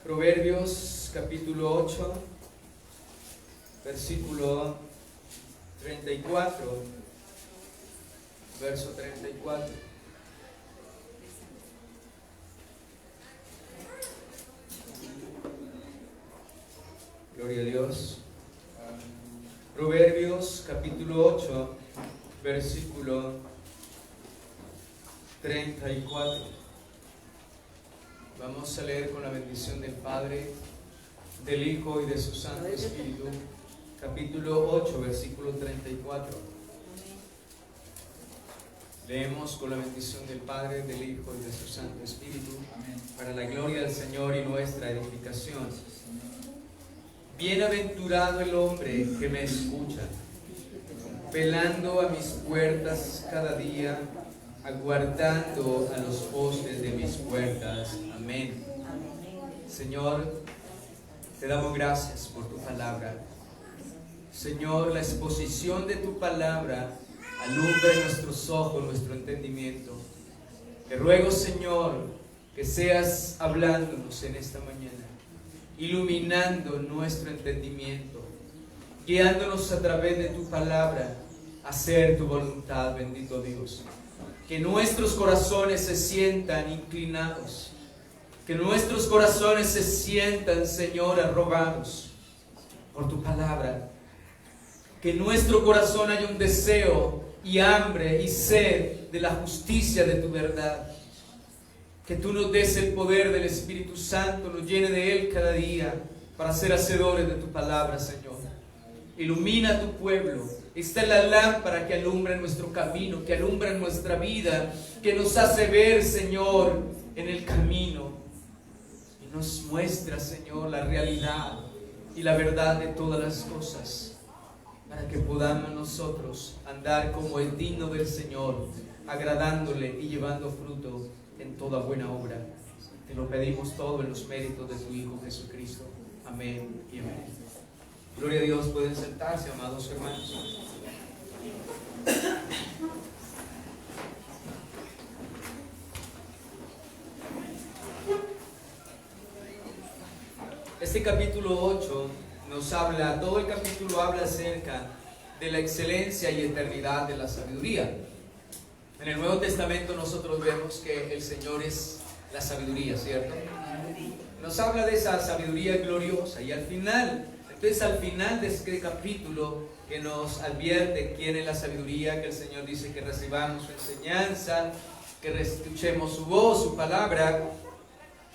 Proverbios capítulo 8, versículo 34, verso 34. Gloria a Dios. Proverbios capítulo 8, versículo 34. Vamos a leer con la bendición del Padre, del Hijo y de su Santo Espíritu. Capítulo 8, versículo 34. Leemos con la bendición del Padre, del Hijo y de su Santo Espíritu, para la gloria del Señor y nuestra edificación. Bienaventurado el hombre que me escucha, velando a mis puertas cada día, aguardando a los postes de mis puertas. Amén. Señor, te damos gracias por tu palabra. Señor, la exposición de tu palabra alumbra nuestros ojos, nuestro entendimiento. Te ruego, Señor, que seas hablándonos en esta mañana, iluminando nuestro entendimiento, guiándonos a través de tu palabra a hacer tu voluntad, bendito Dios. Que nuestros corazones se sientan inclinados, que nuestros corazones se sientan, Señor, arrogados por tu palabra. Que en nuestro corazón haya un deseo y hambre y sed de la justicia de tu verdad. Que tú nos des el poder del Espíritu Santo, nos llene de él cada día para ser hacedores de tu palabra, Señor. Ilumina a tu pueblo. Esta es la lámpara que alumbra nuestro camino, que alumbra nuestra vida, que nos hace ver, Señor, en el camino. Y nos muestra, Señor, la realidad y la verdad de todas las cosas, para que podamos nosotros andar como es digno del Señor, agradándole y llevando fruto en toda buena obra. Te lo pedimos todo en los méritos de tu Hijo Jesucristo. Amén y amén. Gloria a Dios. Pueden sentarse, amados hermanos. Este capítulo 8 nos habla, todo el capítulo habla acerca de la excelencia y eternidad de la sabiduría. En el Nuevo Testamento nosotros vemos que el Señor es la sabiduría, ¿cierto? Nos habla de esa sabiduría gloriosa y al final de este capítulo que nos advierte quién es la sabiduría, que el Señor dice que recibamos su enseñanza, que escuchemos su voz, su palabra,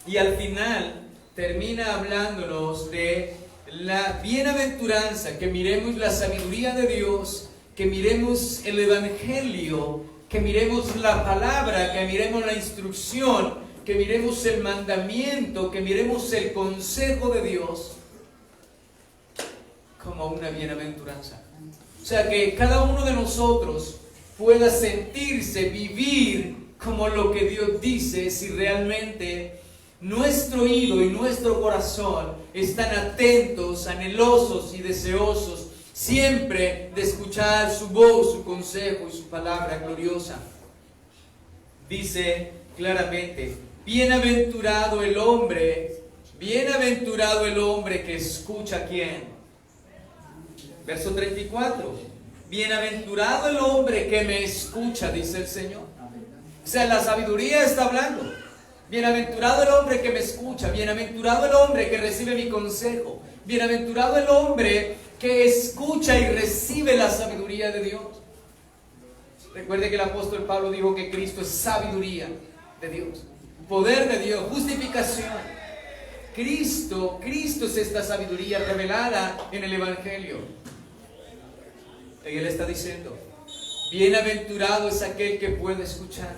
y al final termina hablándonos de la bienaventuranza, que miremos la sabiduría de Dios, que miremos el Evangelio, que miremos la palabra, que miremos la instrucción, que miremos el mandamiento, que miremos el consejo de Dios como una bienaventuranza. O sea, que cada uno de nosotros pueda sentirse, vivir como lo que Dios dice, si realmente nuestro oído y nuestro corazón están atentos, anhelosos y deseosos siempre de escuchar su voz, su consejo y su palabra gloriosa. Dice claramente: bienaventurado el hombre que escucha a quién. Verso 34. Bienaventurado el hombre que me escucha, dice el Señor. O sea, la sabiduría está hablando. Bienaventurado el hombre que me escucha, bienaventurado el hombre que recibe mi consejo, bienaventurado el hombre que escucha y recibe la sabiduría de Dios. Recuerde que el apóstol Pablo dijo que Cristo es sabiduría de Dios, poder de Dios, justificación. Cristo es esta sabiduría revelada en el Evangelio. Y Él está diciendo: bienaventurado es aquel que puede escuchar,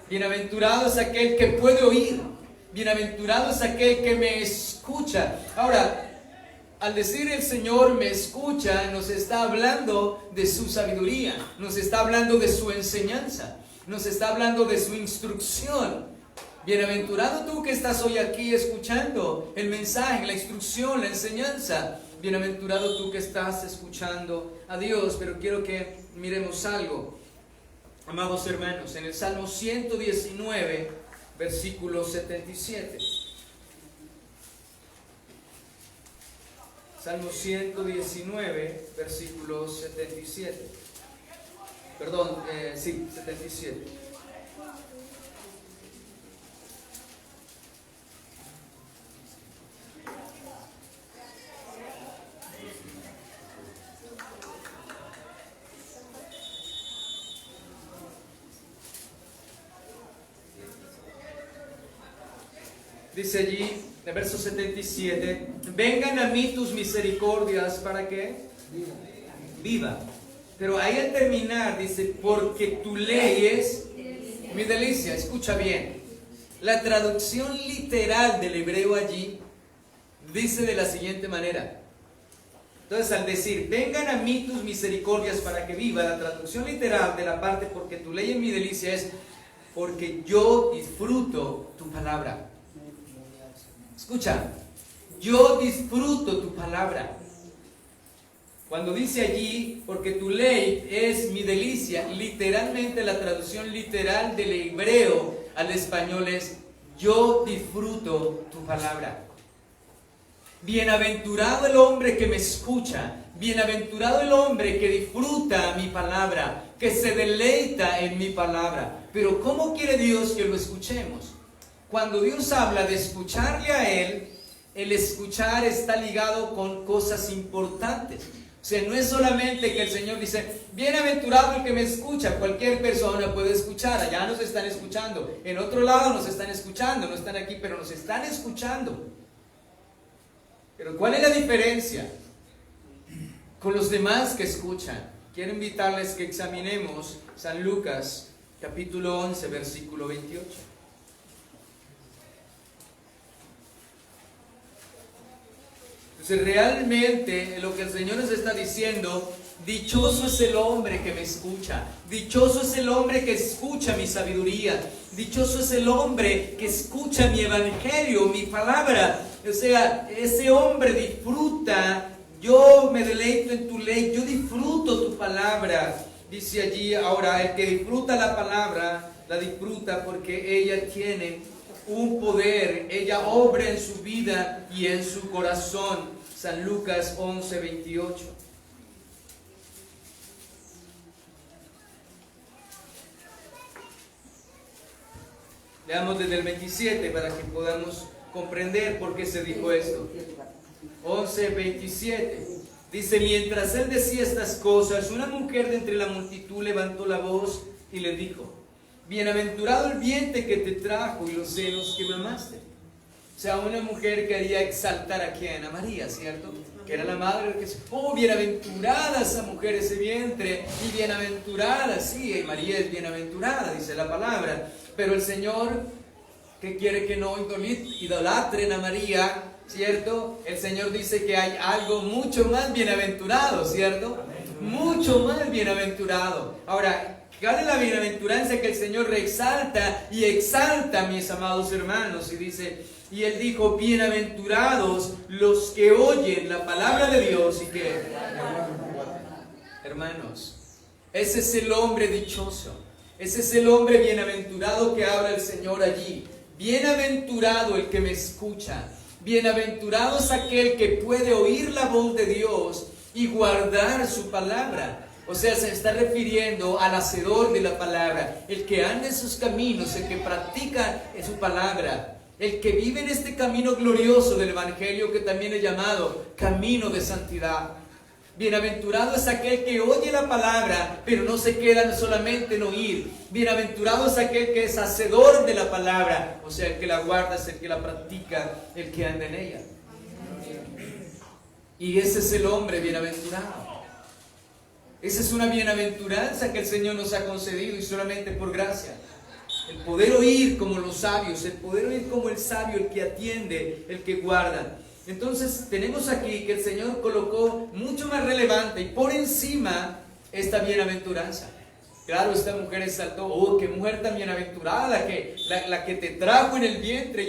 bienaventurado es aquel que puede oír, bienaventurado es aquel que me escucha. Ahora, al decir el Señor me escucha, nos está hablando de su sabiduría, nos está hablando de su enseñanza, nos está hablando de su instrucción. Bienaventurado tú que estás hoy aquí escuchando el mensaje, la instrucción, la enseñanza. Bienaventurado tú que estás escuchando a Dios. Pero quiero que miremos algo, amados hermanos, en el Salmo 119, versículo 77. Salmo 119, versículo 77. Perdón, 77. Dice allí, en el verso 77, vengan a mí tus misericordias para que viva. Pero ahí al terminar dice, porque tu ley es mi delicia. Escucha bien, la traducción literal del hebreo allí dice de la siguiente manera. Entonces al decir, vengan a mí tus misericordias para que viva, la traducción literal de la parte porque tu ley es mi delicia es, porque yo disfruto tu palabra. Escucha, yo disfruto tu palabra. Cuando dice allí, porque tu ley es mi delicia, literalmente la traducción literal del hebreo al español es, yo disfruto tu palabra. Bienaventurado el hombre que me escucha, bienaventurado el hombre que disfruta mi palabra, que se deleita en mi palabra. Pero ¿cómo quiere Dios que lo escuchemos? Cuando Dios habla de escucharle a Él, el escuchar está ligado con cosas importantes. O sea, no es solamente que el Señor dice, bienaventurado el que me escucha, cualquier persona puede escuchar, allá nos están escuchando, en otro lado nos están escuchando, no están aquí, pero nos están escuchando. Pero ¿cuál es la diferencia con los demás que escuchan? Quiero invitarles que examinemos San Lucas, capítulo 11, versículo 28. Entonces realmente lo que el Señor nos está diciendo, dichoso es el hombre que me escucha, dichoso es el hombre que escucha mi sabiduría, dichoso es el hombre que escucha mi evangelio, mi palabra. O sea, ese hombre disfruta, yo me deleito en tu ley, yo disfruto tu palabra. Dice allí, ahora el que disfruta la palabra, la disfruta porque ella tiene un poder, ella obra en su vida y en su corazón. San Lucas 11, 28. Leamos desde el 27 para que podamos comprender por qué se dijo esto. 11, 27. Dice, mientras él decía estas cosas, una mujer de entre la multitud levantó la voz y le dijo, bienaventurado el vientre que te trajo y los senos que mamaste. O sea, una mujer quería exaltar a quién, a María, ¿cierto? Que era la madre de Jesús. Oh, bienaventurada esa mujer, ese vientre, y bienaventurada, sí, María es bienaventurada, dice la palabra. Pero el Señor, que quiere que no idolatren a María, ¿cierto? El Señor dice que hay algo mucho más bienaventurado, ¿cierto? Mucho más bienaventurado. Ahora, ¿cuál es la bienaventuranza que el Señor reexalta y exalta, mis amados hermanos? Y dice, y Él dijo, bienaventurados los que oyen la palabra de Dios y que... Hermanos, ese es el hombre dichoso, ese es el hombre bienaventurado que habla el Señor allí. Bienaventurado el que me escucha, bienaventurado es aquel que puede oír la voz de Dios y guardar su palabra. O sea, se está refiriendo al hacedor de la palabra, el que anda en sus caminos, el que practica en su palabra, el que vive en este camino glorioso del Evangelio que también es llamado camino de santidad. Bienaventurado es aquel que oye la palabra, pero no se queda solamente en oír. Bienaventurado es aquel que es hacedor de la palabra, o sea, el que la guarda, es el que la practica, el que anda en ella. Y ese es el hombre bienaventurado. Esa es una bienaventuranza que el Señor nos ha concedido y solamente por gracia. El poder oír como los sabios, el poder oír como el sabio, el que atiende, el que guarda. Entonces tenemos aquí que el Señor colocó mucho más relevante y por encima esta bienaventuranza. Claro, esta mujer exaltó, oh, qué mujer tan bienaventurada, la que te trajo en el vientre.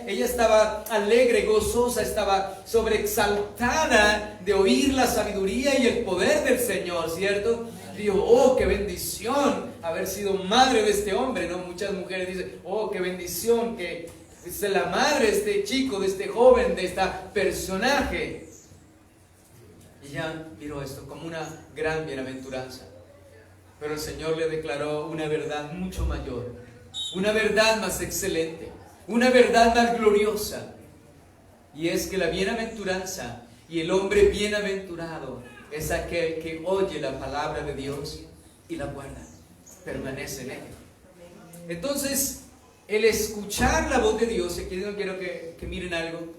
Ella estaba alegre, gozosa, estaba sobreexaltada de oír la sabiduría y el poder del Señor, ¿cierto? Dijo, oh, qué bendición haber sido madre de este hombre, ¿no? Muchas mujeres dicen, oh, qué bendición que es la madre de este chico, de este joven, de este personaje. Y ella miró esto como una gran bienaventuranza. Pero el Señor le declaró una verdad mucho mayor, una verdad más excelente, una verdad más gloriosa. Y es que la bienaventuranza y el hombre bienaventurado es aquel que oye la palabra de Dios y la guarda, permanece en ella. Entonces, el escuchar la voz de Dios, y aquí no quiero que miren algo,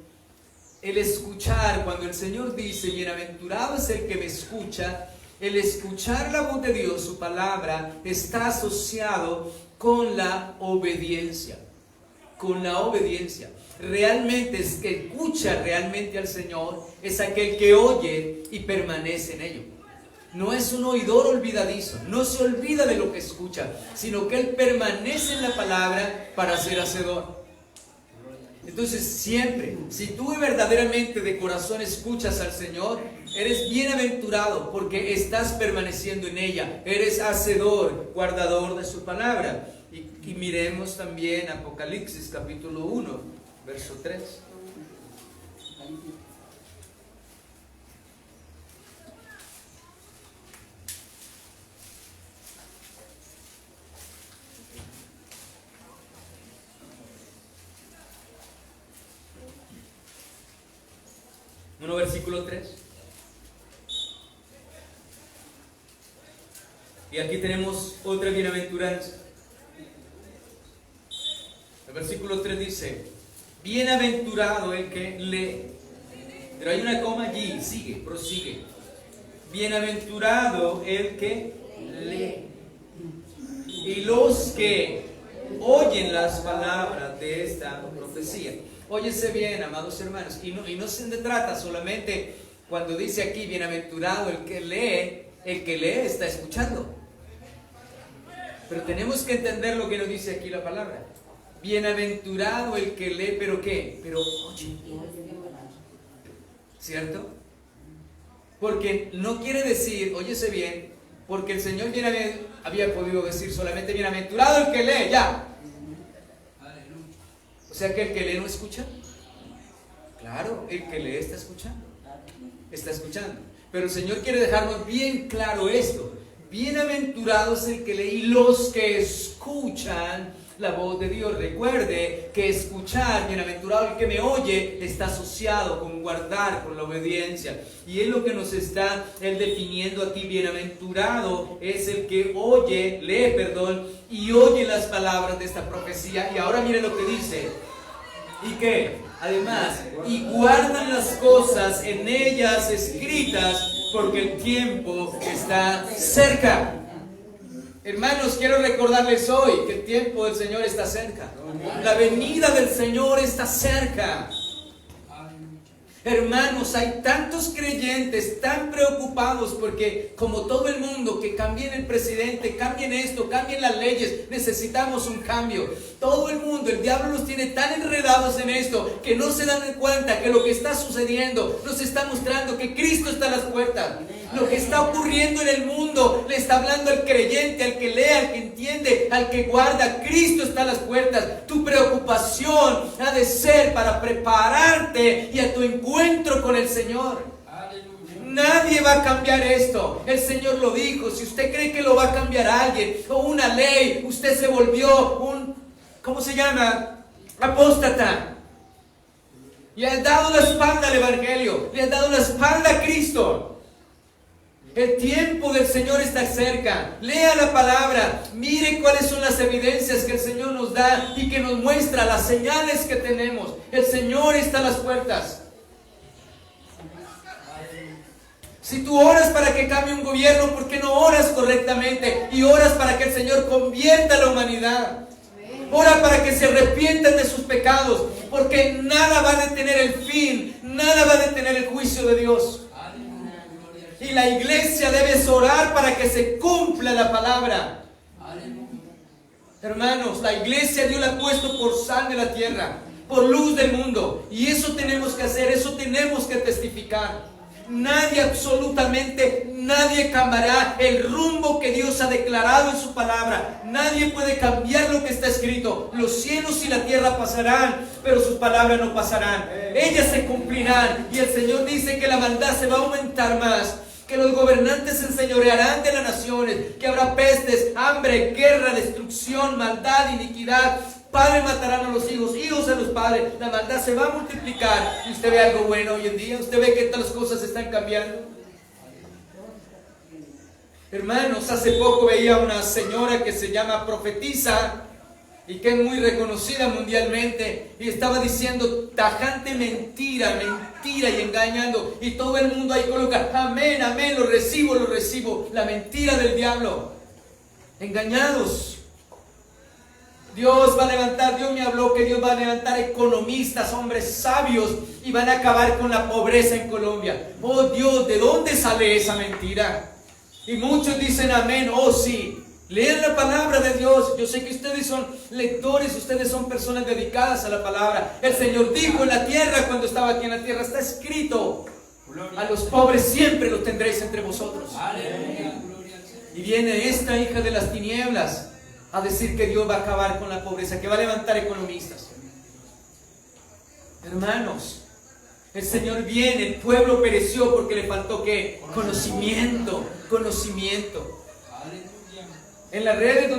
el escuchar, cuando el Señor dice, bienaventurado es el que me escucha, el escuchar la voz de Dios, su palabra, está asociado con la obediencia. Con la obediencia. Realmente es que escucha realmente al Señor, es aquel que oye y permanece en ello. No es un oidor olvidadizo, no se olvida de lo que escucha, sino que él permanece en la palabra para ser hacedor. Entonces siempre, si tú verdaderamente de corazón escuchas al Señor, eres bienaventurado porque estás permaneciendo en ella, eres hacedor, guardador de su palabra. Y miremos también Apocalipsis capítulo 1, verso 3. Versículo 3. Y aquí tenemos otra bienaventuranza. El versículo 3 dice, bienaventurado el que lee. Pero hay una coma allí, sigue, prosigue. Bienaventurado el que lee. Y los que oyen las palabras de esta profecía. Óyese bien, amados hermanos, y no se trata solamente cuando dice aquí, bienaventurado el que lee está escuchando. Pero tenemos que entender lo que nos dice aquí la palabra. Bienaventurado el que lee, ¿pero qué? Pero oye. ¿Cierto? Porque no quiere decir, óyese bien, porque el Señor había podido decir solamente bienaventurado el que lee, ya. O sea que el que lee no escucha. Claro, el que lee está escuchando. Está escuchando. Pero el Señor quiere dejarnos bien claro esto. Bienaventurado es el que lee y los que escuchan la voz de Dios. Recuerde que escuchar, bienaventurado el que me oye, está asociado con guardar, con la obediencia. Y es lo que nos está él definiendo aquí. Bienaventurado es el que lee, y oye las palabras de esta profecía. Y ahora mire lo que dice. ¿Y qué? Además, y guardan las cosas en ellas escritas, porque el tiempo está cerca. Hermanos, quiero recordarles hoy que el tiempo del Señor está cerca. La venida del Señor está cerca. Hermanos, hay tantos creyentes tan preocupados porque, como todo el mundo, que cambien el presidente, cambien esto, cambien las leyes, necesitamos un cambio. Todo el mundo, el diablo los tiene tan enredados en esto que no se dan cuenta que lo que está sucediendo nos está mostrando que Cristo está a las puertas. Lo que está ocurriendo en el mundo le está hablando al creyente, al que lee, al que entiende, al que guarda. Cristo está a las puertas. Tu preocupación ha de ser para prepararte y a tu encuentro con el Señor. Nadie va a cambiar esto. El Señor lo dijo. Si usted cree que lo va a cambiar alguien o una ley, usted se volvió un, ¿cómo se llama? Apóstata. Le has dado la espalda al Evangelio. Le has dado la espalda a Cristo. El tiempo del Señor está cerca. Lea la palabra. Mire cuáles son las evidencias que el Señor nos da y que nos muestra las señales que tenemos. El Señor está a las puertas. Si tú oras para que cambie un gobierno, ¿por qué no oras correctamente? Y oras para que el Señor convierta a la humanidad. Ora para que se arrepientan de sus pecados, porque nada va a detener el fin, nada va a detener el juicio de Dios. Y la iglesia debe orar para que se cumpla la palabra. Hermanos, la iglesia Dios la ha puesto por sal de la tierra, por luz del mundo. Y eso tenemos que hacer, eso tenemos que testificar. Nadie, absolutamente nadie cambiará el rumbo que Dios ha declarado en su palabra. Nadie puede cambiar lo que está escrito. Los cielos y la tierra pasarán, pero sus palabras no pasarán. Ellas se cumplirán. Y el Señor dice que la maldad se va a aumentar más, que los gobernantes se enseñorearán de las naciones, que habrá pestes, hambre, guerra, destrucción, maldad, iniquidad. Padres matarán a los hijos, hijos a los padres. La maldad se va a multiplicar. ¿Y usted ve algo bueno hoy en día? ¿Usted ve que todas las cosas están cambiando? Hermanos, hace poco veía una señora que se llama profetisa y que es muy reconocida mundialmente, y estaba diciendo tajante mentira y engañando, y todo el mundo ahí coloca amén, amén, lo recibo, la mentira del diablo. Engañados. Dios va a levantar, Dios me habló que Dios va a levantar economistas, hombres sabios, y van a acabar con la pobreza en Colombia. Oh Dios, ¿de dónde sale esa mentira? Y muchos dicen amén. Oh sí, lean la palabra de Dios. Yo sé que ustedes son lectores, ustedes son personas dedicadas a la palabra. El Señor dijo en la tierra, cuando estaba aquí en la tierra, está escrito: a los pobres siempre los tendréis entre vosotros. Y viene esta hija de las tinieblas a decir que Dios va a acabar con la pobreza, que va a levantar economistas. Hermanos, el Señor viene, el pueblo pereció porque le faltó ¿qué? Conocimiento. En las redes,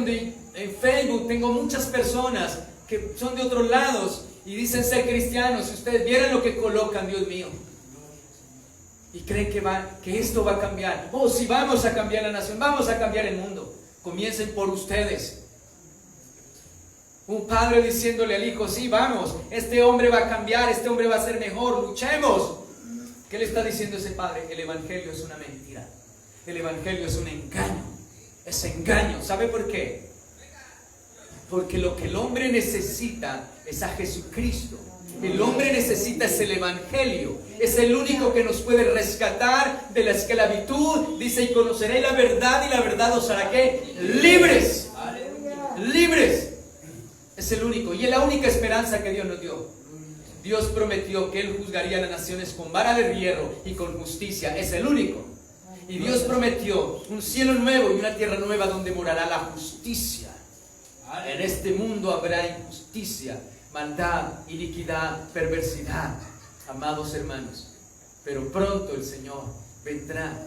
en Facebook, tengo muchas personas que son de otros lados y dicen ser cristianos. Si ustedes vieran lo que colocan, Dios mío, y creen que esto va a cambiar. Oh, si vamos a cambiar la nación, vamos a cambiar el mundo. Comiencen por ustedes. Un padre diciéndole al hijo: sí, vamos, este hombre va a cambiar, este hombre va a ser mejor, luchemos. ¿Qué le está diciendo ese padre? El evangelio es una mentira. El evangelio es un engaño. Es engaño. ¿Sabe por qué? Porque lo que el hombre necesita es a Jesucristo. El hombre necesita es el evangelio. Es el único que nos puede rescatar de la esclavitud. Dice: y conoceréis la verdad, y la verdad os hará ¿qué? Libres. Libres. Es el único, y es la única esperanza que Dios nos dio. Dios prometió que Él juzgaría a las naciones con vara de hierro y con justicia. Es el único. Y Dios prometió un cielo nuevo y una tierra nueva donde morará la justicia. En este mundo habrá injusticia, maldad, iniquidad, perversidad. Amados hermanos, pero pronto el Señor vendrá,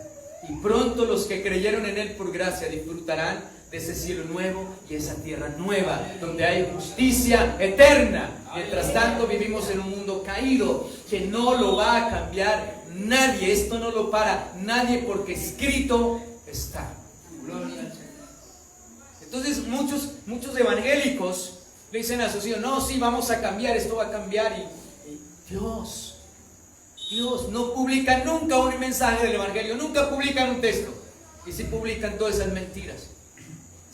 y pronto los que creyeron en Él por gracia disfrutarán de ese cielo nuevo y esa tierra nueva, donde hay justicia eterna. Mientras tanto vivimos en un mundo caído que no lo va a cambiar nadie. Esto no lo para nadie, porque escrito está. Entonces muchos evangélicos le dicen a sus hijos: no, sí, vamos a cambiar, esto va a cambiar. Y Dios no publica nunca un mensaje del evangelio, nunca publican un texto. Y si publican todas esas mentiras,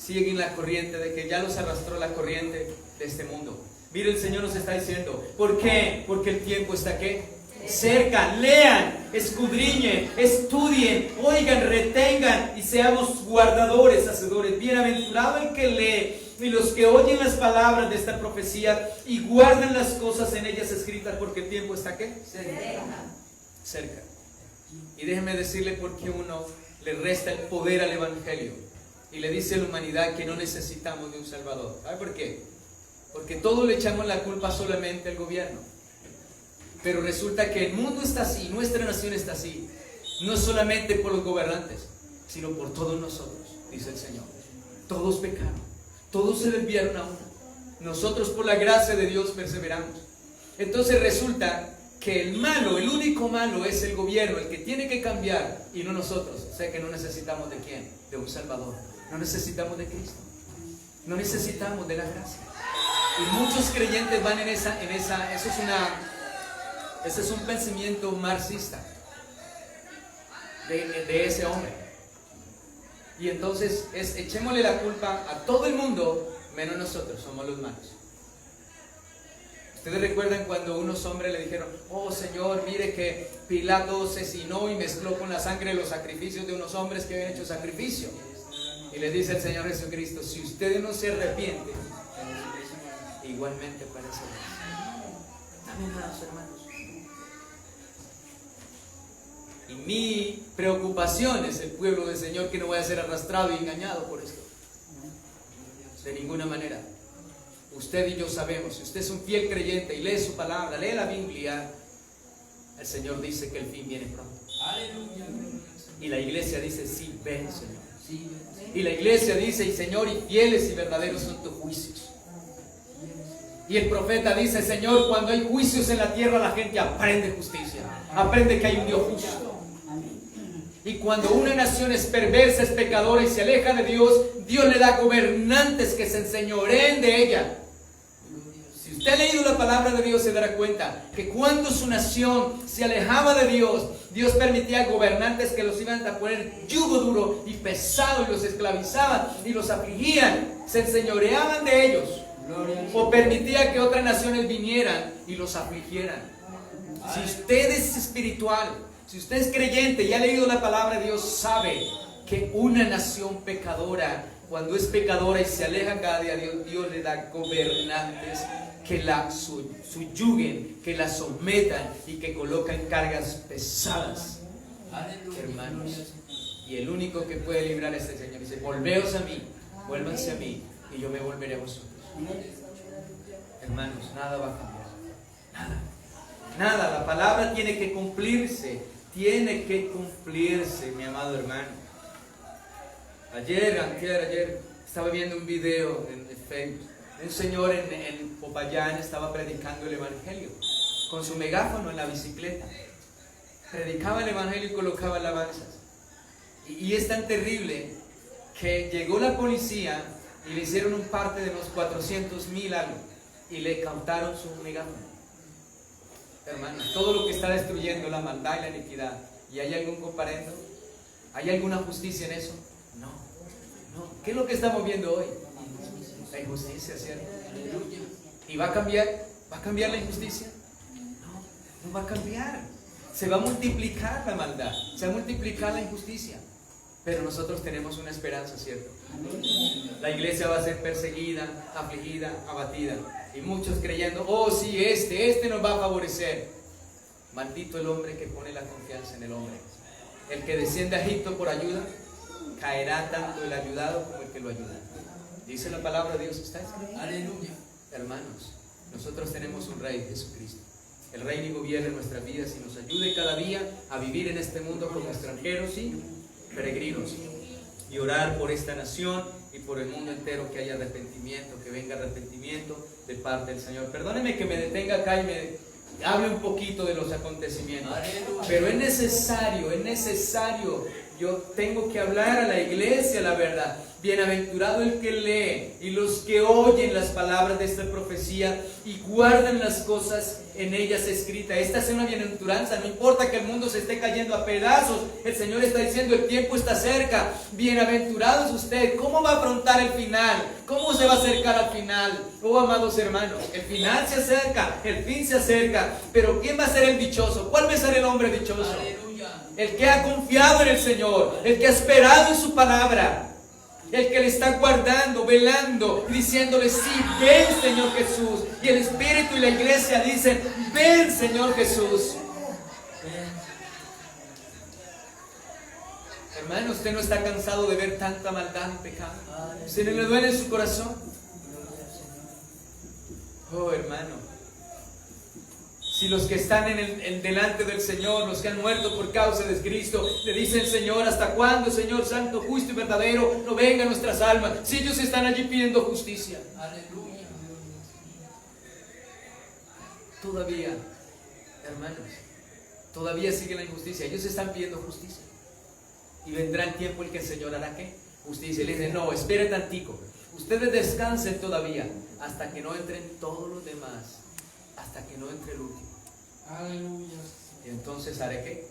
siguen la corriente de que ya los arrastró la corriente de este mundo. Mire, el Señor nos está diciendo: ¿por qué? Porque el tiempo está ¿qué? Cerca. Lean, escudriñen, estudien, oigan, retengan y seamos guardadores, hacedores. Bienaventurado el que lee y los que oyen las palabras de esta profecía y guardan las cosas en ellas escritas, porque el tiempo está ¿qué? Cerca. Y déjeme decirle por qué uno le resta el poder al evangelio y le dice a la humanidad que no necesitamos de un Salvador. ¿Sabe por qué? Porque todos le echamos la culpa solamente al gobierno. Pero resulta que el mundo está así, nuestra nación está así. No solamente por los gobernantes, sino por todos nosotros, dice el Señor. Todos pecaron, todos se desviaron a uno. Nosotros por la gracia de Dios perseveramos. Entonces resulta que el malo, el único malo es el gobierno, el que tiene que cambiar, y no nosotros. O sea que no necesitamos de quién, de un Salvador. No necesitamos de Cristo. No necesitamos de la gracia. Y muchos creyentes van en esa ese es un pensamiento marxista de ese hombre. Y entonces echémosle la culpa a todo el mundo, menos nosotros, somos los malos. Ustedes recuerdan cuando unos hombres le dijeron: oh Señor, mire que Pilato asesinó y mezcló con la sangre los sacrificios de unos hombres que habían hecho sacrificio. Y le dice el Señor Jesucristo: si ustedes no se arrepienten, igualmente perecerán. Amén, hermanos. Y mi preocupación es el pueblo del Señor, que no vaya a ser arrastrado y engañado por esto. De ninguna manera. Usted y yo sabemos, si usted es un fiel creyente y lee su palabra, lee la Biblia, el Señor dice que el fin viene pronto. Aleluya. Y la iglesia dice, sí, ven, Señor. Y la iglesia dice, y Señor, y fieles y verdaderos son tus juicios. Y el profeta dice, Señor, cuando hay juicios en la tierra, la gente aprende justicia, aprende que hay un Dios justo. Y cuando una nación es perversa, es pecadora y se aleja de Dios, Dios le da gobernantes que se enseñoreen de ella. Si usted ha leído la palabra de Dios, se dará cuenta que cuando su nación se alejaba de Dios, Dios permitía gobernantes que los iban a poner yugo duro y pesado, y los esclavizaban y los afligían, se enseñoreaban de ellos. O permitía que otras naciones vinieran y los afligieran. Si usted es espiritual, si usted es creyente y ha leído la palabra de Dios, sabe que una nación pecadora, cuando es pecadora y se aleja cada día de Dios, Dios le da gobernantes que la subyuguen, que la sometan y que colocan cargas pesadas. Hermanos, y el único que puede librar es el Señor. Dice, volveos a mí, vuélvanse a mí, y yo me volveré a vosotros. Hermanos, nada va a cambiar. Nada. La palabra tiene que cumplirse. Tiene que cumplirse, mi amado hermano. Ayer estaba viendo un video en Facebook. Un señor en Popayán estaba predicando el evangelio con su megáfono en la bicicleta. Predicaba el evangelio y colocaba alabanzas. Y es tan terrible que llegó la policía y le hicieron un parte de unos 400,000 algo y le cautaron su megáfono. Hermanos, todo lo que está destruyendo la maldad y la iniquidad, ¿y hay algún comparendo? ¿Hay alguna justicia en eso? No. ¿Qué es lo que estamos viendo hoy? La injusticia, ¿cierto? ¿Y va a cambiar? ¿Va a cambiar la injusticia? No va a cambiar. Se va a multiplicar la maldad, se va a multiplicar la injusticia. Pero nosotros tenemos una esperanza, ¿cierto? La iglesia va a ser perseguida, afligida, abatida. Y muchos creyendo, oh sí, este nos va a favorecer. Maldito el hombre que pone la confianza en el hombre. El que desciende a Egipto por ayuda, caerá tanto el ayudado como el que lo ayuda. Dice la palabra de Dios, ¿está escrito? Aleluya. Hermanos, nosotros tenemos un Rey, Jesucristo. El Rey y gobierna nuestras vidas y nos ayude cada día a vivir en este mundo como extranjeros y peregrinos. Y orar por esta nación y por el mundo entero, que haya arrepentimiento, que venga arrepentimiento de parte del Señor. Perdóneme que me detenga acá y me hable un poquito de los acontecimientos. Pero es necesario, yo tengo que hablar a la iglesia la verdad. Bienaventurado el que lee y los que oyen las palabras de esta profecía y guardan las cosas en ellas escritas. Esta es una bienaventuranza. No importa que el mundo se esté cayendo a pedazos, el Señor está diciendo, el tiempo está cerca. Bienaventurado es usted. ¿Cómo va a afrontar el final? ¿Cómo se va a acercar al final? Oh, amados hermanos, el final se acerca, el fin se acerca. Pero ¿quién va a ser el dichoso? ¿Cuál va a ser el hombre dichoso? Aleluya. El que ha confiado en el Señor, el que ha esperado en su palabra, el que le está guardando, velando, diciéndole, sí, ven Señor Jesús. Y el Espíritu y la iglesia dicen, ven Señor Jesús. Hermano, usted no está cansado de ver tanta maldad y pecado. ¿Usted no le duele en su corazón? Oh, hermano. Si los que están delante del Señor, los que han muerto por causa de Cristo, le dicen, Señor, ¿hasta cuándo, Señor santo, justo y verdadero, no venga nuestras almas? Si ellos están allí pidiendo justicia. Aleluya. Todavía, hermanos, todavía sigue la injusticia. Ellos están pidiendo justicia. Y vendrá el tiempo en que el Señor hará ¿qué? Justicia. Y le dice, no, espere tantico. Ustedes descansen todavía hasta que no entren todos los demás. Hasta que no entre el último. Aleluya. Y entonces haré ¿qué?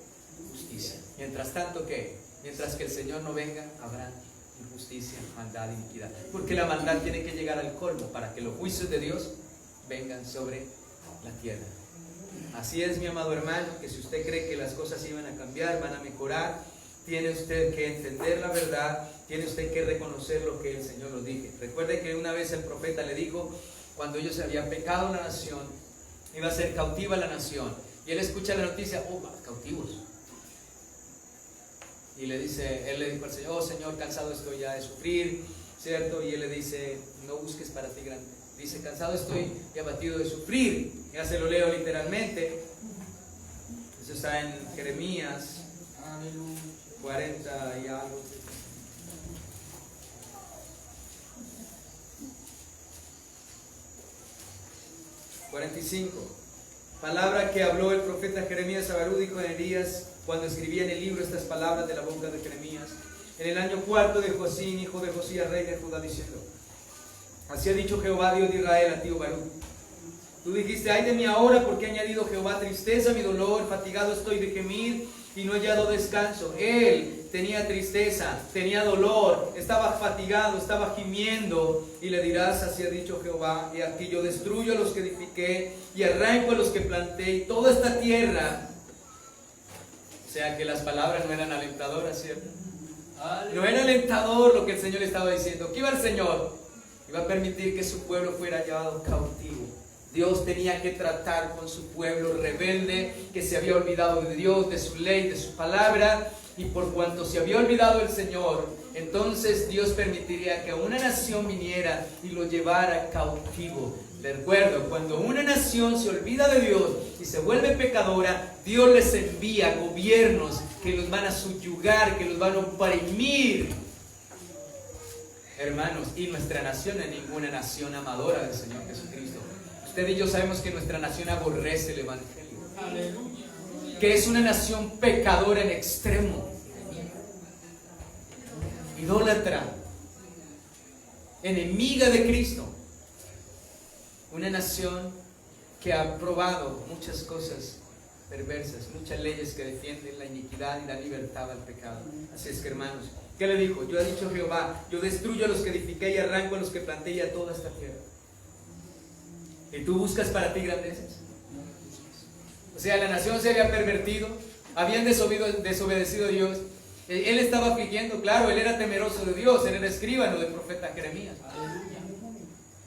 Justicia. Mientras tanto, ¿qué? Mientras que el Señor no venga, habrá injusticia, maldad, iniquidad. Porque la maldad tiene que llegar al colmo para que los juicios de Dios vengan sobre la tierra. Así es, mi amado hermano, que si usted cree que las cosas iban a cambiar, van a mejorar, tiene usted que entender la verdad, tiene usted que reconocer lo que el Señor nos dice. Recuerde que una vez el profeta le dijo, cuando ellos habían pecado en la nación, iba a ser cautiva la nación. Y él escucha la noticia, oh, cautivos. Y le dice, él le dijo al Señor, oh Señor, cansado estoy ya de sufrir, ¿cierto? Y él le dice, no busques para ti grande. Dice, cansado estoy y abatido de sufrir. Ya se lo leo literalmente. Eso está en Jeremías 40 y algo. ...45... palabra que habló el profeta Jeremías a Barú, hijo de Nerías, cuando escribía en el libro estas palabras de la boca de Jeremías, en el año 4 de Josín, hijo de Josías, rey de Judá, diciendo: así ha dicho Jehová, Dios de Israel, a ti, oh Barú. Tú dijiste, ay de mí ahora, porque ha añadido Jehová tristeza a mi dolor, fatigado estoy de gemir y no he hallado descanso. Él tenía tristeza, tenía dolor, estaba fatigado, estaba gimiendo. Y le dirás, así ha dicho Jehová, y aquí yo destruyo a los que edifiqué y arranco a los que planté, y toda esta tierra. O sea que las palabras no eran alentadoras, ¿cierto? No era alentador lo que el Señor estaba diciendo. ¿Qué iba el Señor? Iba a permitir que su pueblo fuera llevado cautivo. Dios tenía que tratar con su pueblo rebelde, que se había olvidado de Dios, de su ley, de su palabra. Y por cuanto se había olvidado el Señor, entonces Dios permitiría que una nación viniera y lo llevara cautivo. De acuerdo, cuando una nación se olvida de Dios y se vuelve pecadora, Dios les envía gobiernos que los van a subyugar, que los van a oprimir. Hermanos, y nuestra nación no es ninguna nación amadora del Señor Jesucristo. Usted y yo sabemos que nuestra nación aborrece el Evangelio. Aleluya. Que es una nación pecadora en extremo, idólatra, enemiga de Cristo. Una nación que ha aprobado muchas cosas perversas, muchas leyes que defienden la iniquidad y la libertad al pecado. Así es que, hermanos, ¿qué le dijo? Yo he dicho Jehová, yo destruyo a los que edifiqué y arranco a los que planté y a toda esta tierra. ¿Y tú buscas para ti grandezas? O sea, la nación se había pervertido, habían desobedecido a Dios. Él estaba afligiendo, claro, él era temeroso de Dios, él era escribano del profeta Jeremías.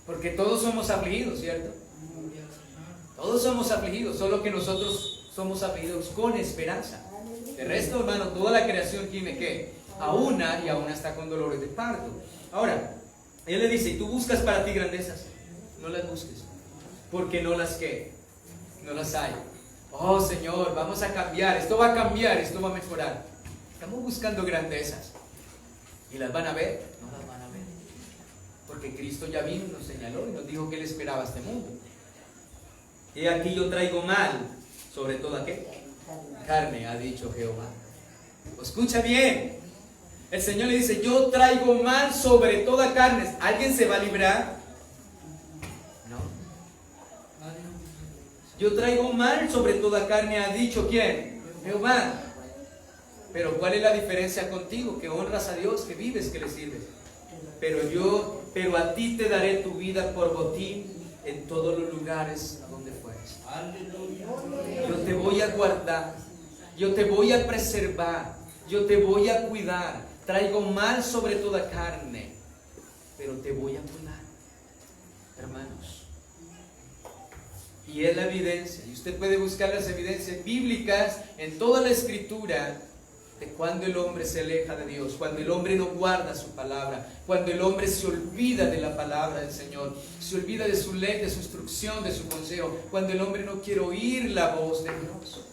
Porque todos somos afligidos, ¿cierto? Todos somos afligidos, solo que nosotros somos afligidos con esperanza. El resto, hermano, toda la creación gime que a una y aún está con dolores de parto. Ahora, él le dice, ¿y tú buscas para ti grandezas? No las busques, porque no las ¿qué? No las hay. Oh Señor, vamos a cambiar, esto va a cambiar, esto va a mejorar. Estamos buscando grandezas. ¿Y las van a ver? No las van a ver. Porque Cristo ya vino y nos señaló y nos dijo que Él esperaba este mundo. Y aquí yo traigo mal sobre toda ¿qué? Carne, ha dicho Jehová. Escucha bien. El Señor le dice, yo traigo mal sobre toda carne. ¿Alguien se va a librar? No. Yo traigo mal sobre toda carne, ha dicho ¿quién? Jehová. Pero ¿cuál es la diferencia contigo? Que honras a Dios, que vives, que le sirves. Pero a ti te daré tu vida por botín en todos los lugares a donde fueres. Yo te voy a guardar, yo te voy a preservar, yo te voy a cuidar. Traigo mal sobre toda carne, pero te voy a cuidar, hermanos. Y es la evidencia, y usted puede buscar las evidencias bíblicas en toda la Escritura de cuando el hombre se aleja de Dios, cuando el hombre no guarda su palabra, cuando el hombre se olvida de la palabra del Señor, se olvida de su ley, de su instrucción, de su consejo, cuando el hombre no quiere oír la voz de Dios.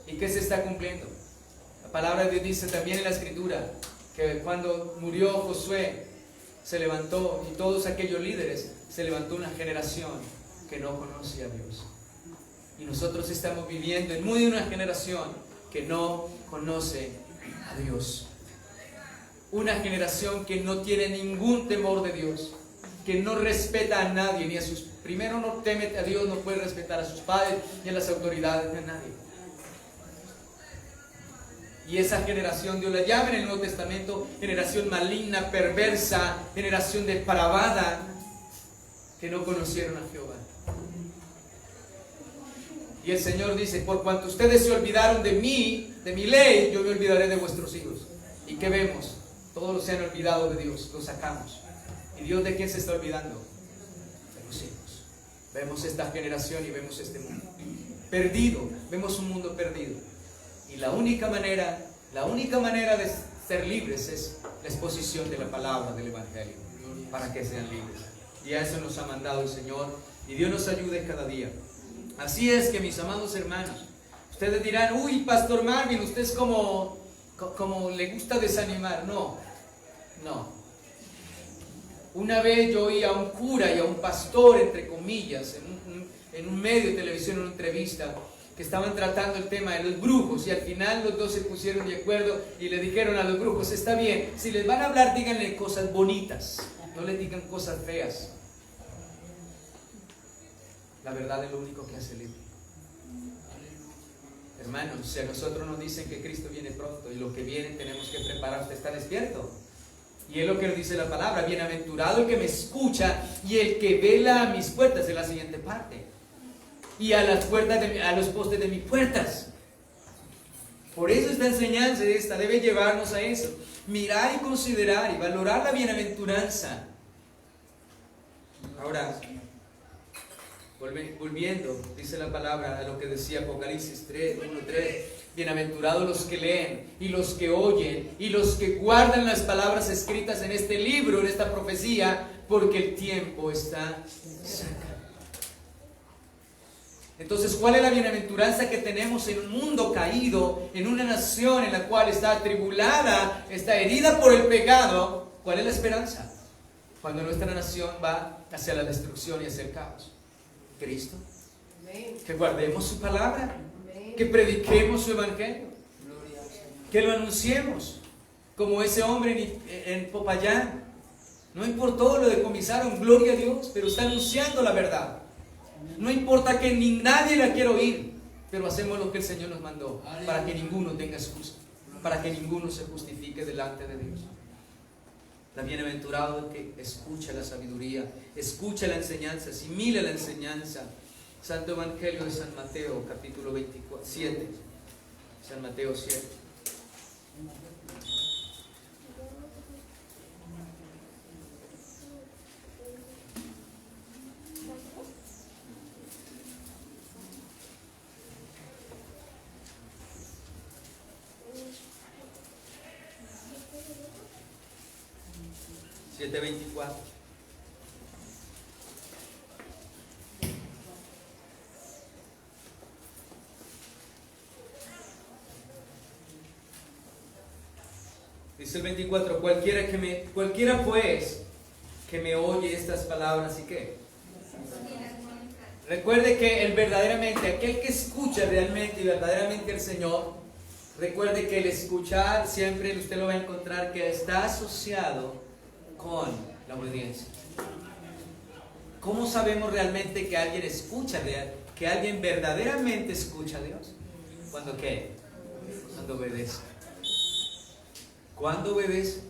¿Y qué se está cumpliendo? La palabra de Dios dice también en la Escritura que cuando murió Josué, se levantó, y todos aquellos líderes, se levantó una generación que no conocía a Dios. Y nosotros estamos viviendo en medio de una generación que no conoce a Dios. Una generación que no tiene ningún temor de Dios, que no respeta a nadie, ni a sus... Primero no teme a Dios, no puede respetar a sus padres, ni a las autoridades, ni a nadie. Y esa generación, Dios la llama en el Nuevo Testamento, generación maligna, perversa, generación depravada, que no conocieron a Jehová. Y el Señor dice, por cuanto ustedes se olvidaron de mí, de mi ley, yo me olvidaré de vuestros hijos. ¿Y qué vemos? Todos se han olvidado de Dios, los sacamos. ¿Y Dios de quién se está olvidando? De los hijos. Vemos esta generación y vemos este mundo perdido, vemos un mundo perdido. Y la única manera de ser libres es la exposición de la palabra del Evangelio, para que sean libres. Y a eso nos ha mandado el Señor, y Dios nos ayude cada día. Así es que, mis amados hermanos, ustedes dirán: uy, Pastor Marvin, usted es como le gusta desanimar. No. Una vez yo oí a un cura y a un pastor, entre comillas, en un medio de televisión, en una entrevista, que estaban tratando el tema de los brujos, y al final los dos se pusieron de acuerdo y le dijeron a los brujos: está bien, si les van a hablar, díganle cosas bonitas, no les digan cosas feas. La verdad es lo único que hace libre. Hermanos, si a nosotros nos dicen que Cristo viene pronto, y lo que viene tenemos que prepararnos, está despierto. Y es lo que nos dice la palabra: bienaventurado el que me escucha y el que vela a mis puertas. Es la siguiente parte. Y a las puertas a los postes de mis puertas. Por eso esta enseñanza debe llevarnos a eso: mirar y considerar y valorar la bienaventuranza. Ahora, volviendo, dice la palabra a lo que decía Apocalipsis 1:3: bienaventurados los que leen y los que oyen y los que guardan las palabras escritas en este libro, en esta profecía, porque el tiempo está cerca. Entonces, ¿cuál es la bienaventuranza que tenemos en un mundo caído, en una nación en la cual está atribulada, está herida por el pecado? ¿Cuál es la esperanza? Cuando nuestra nación va hacia la destrucción y hacia el caos. Cristo. Que guardemos su palabra, que prediquemos su evangelio, que lo anunciemos, como ese hombre en Popayán. No importó, lo decomisaron, gloria a Dios, pero está anunciando la verdad. No importa que ni nadie la quiera oír, pero hacemos lo que el Señor nos mandó, para que ninguno tenga excusa, para que ninguno se justifique delante de Dios. La bienaventurado el que escucha la sabiduría, escucha la enseñanza, asimila la enseñanza. Santo Evangelio de San Mateo, capítulo 7. San Mateo 7. Siete 24. Dice el 24: cualquiera pues que me oye estas palabras, ¿y qué? Recuerde que aquel que escucha realmente y verdaderamente al Señor, recuerde que el escuchar siempre usted lo va a encontrar que está asociado con la obediencia. ¿Cómo sabemos realmente que alguien escucha, que alguien verdaderamente escucha a Dios? ¿Cuándo qué? Cuando obedece. ¿Cuándo obedece?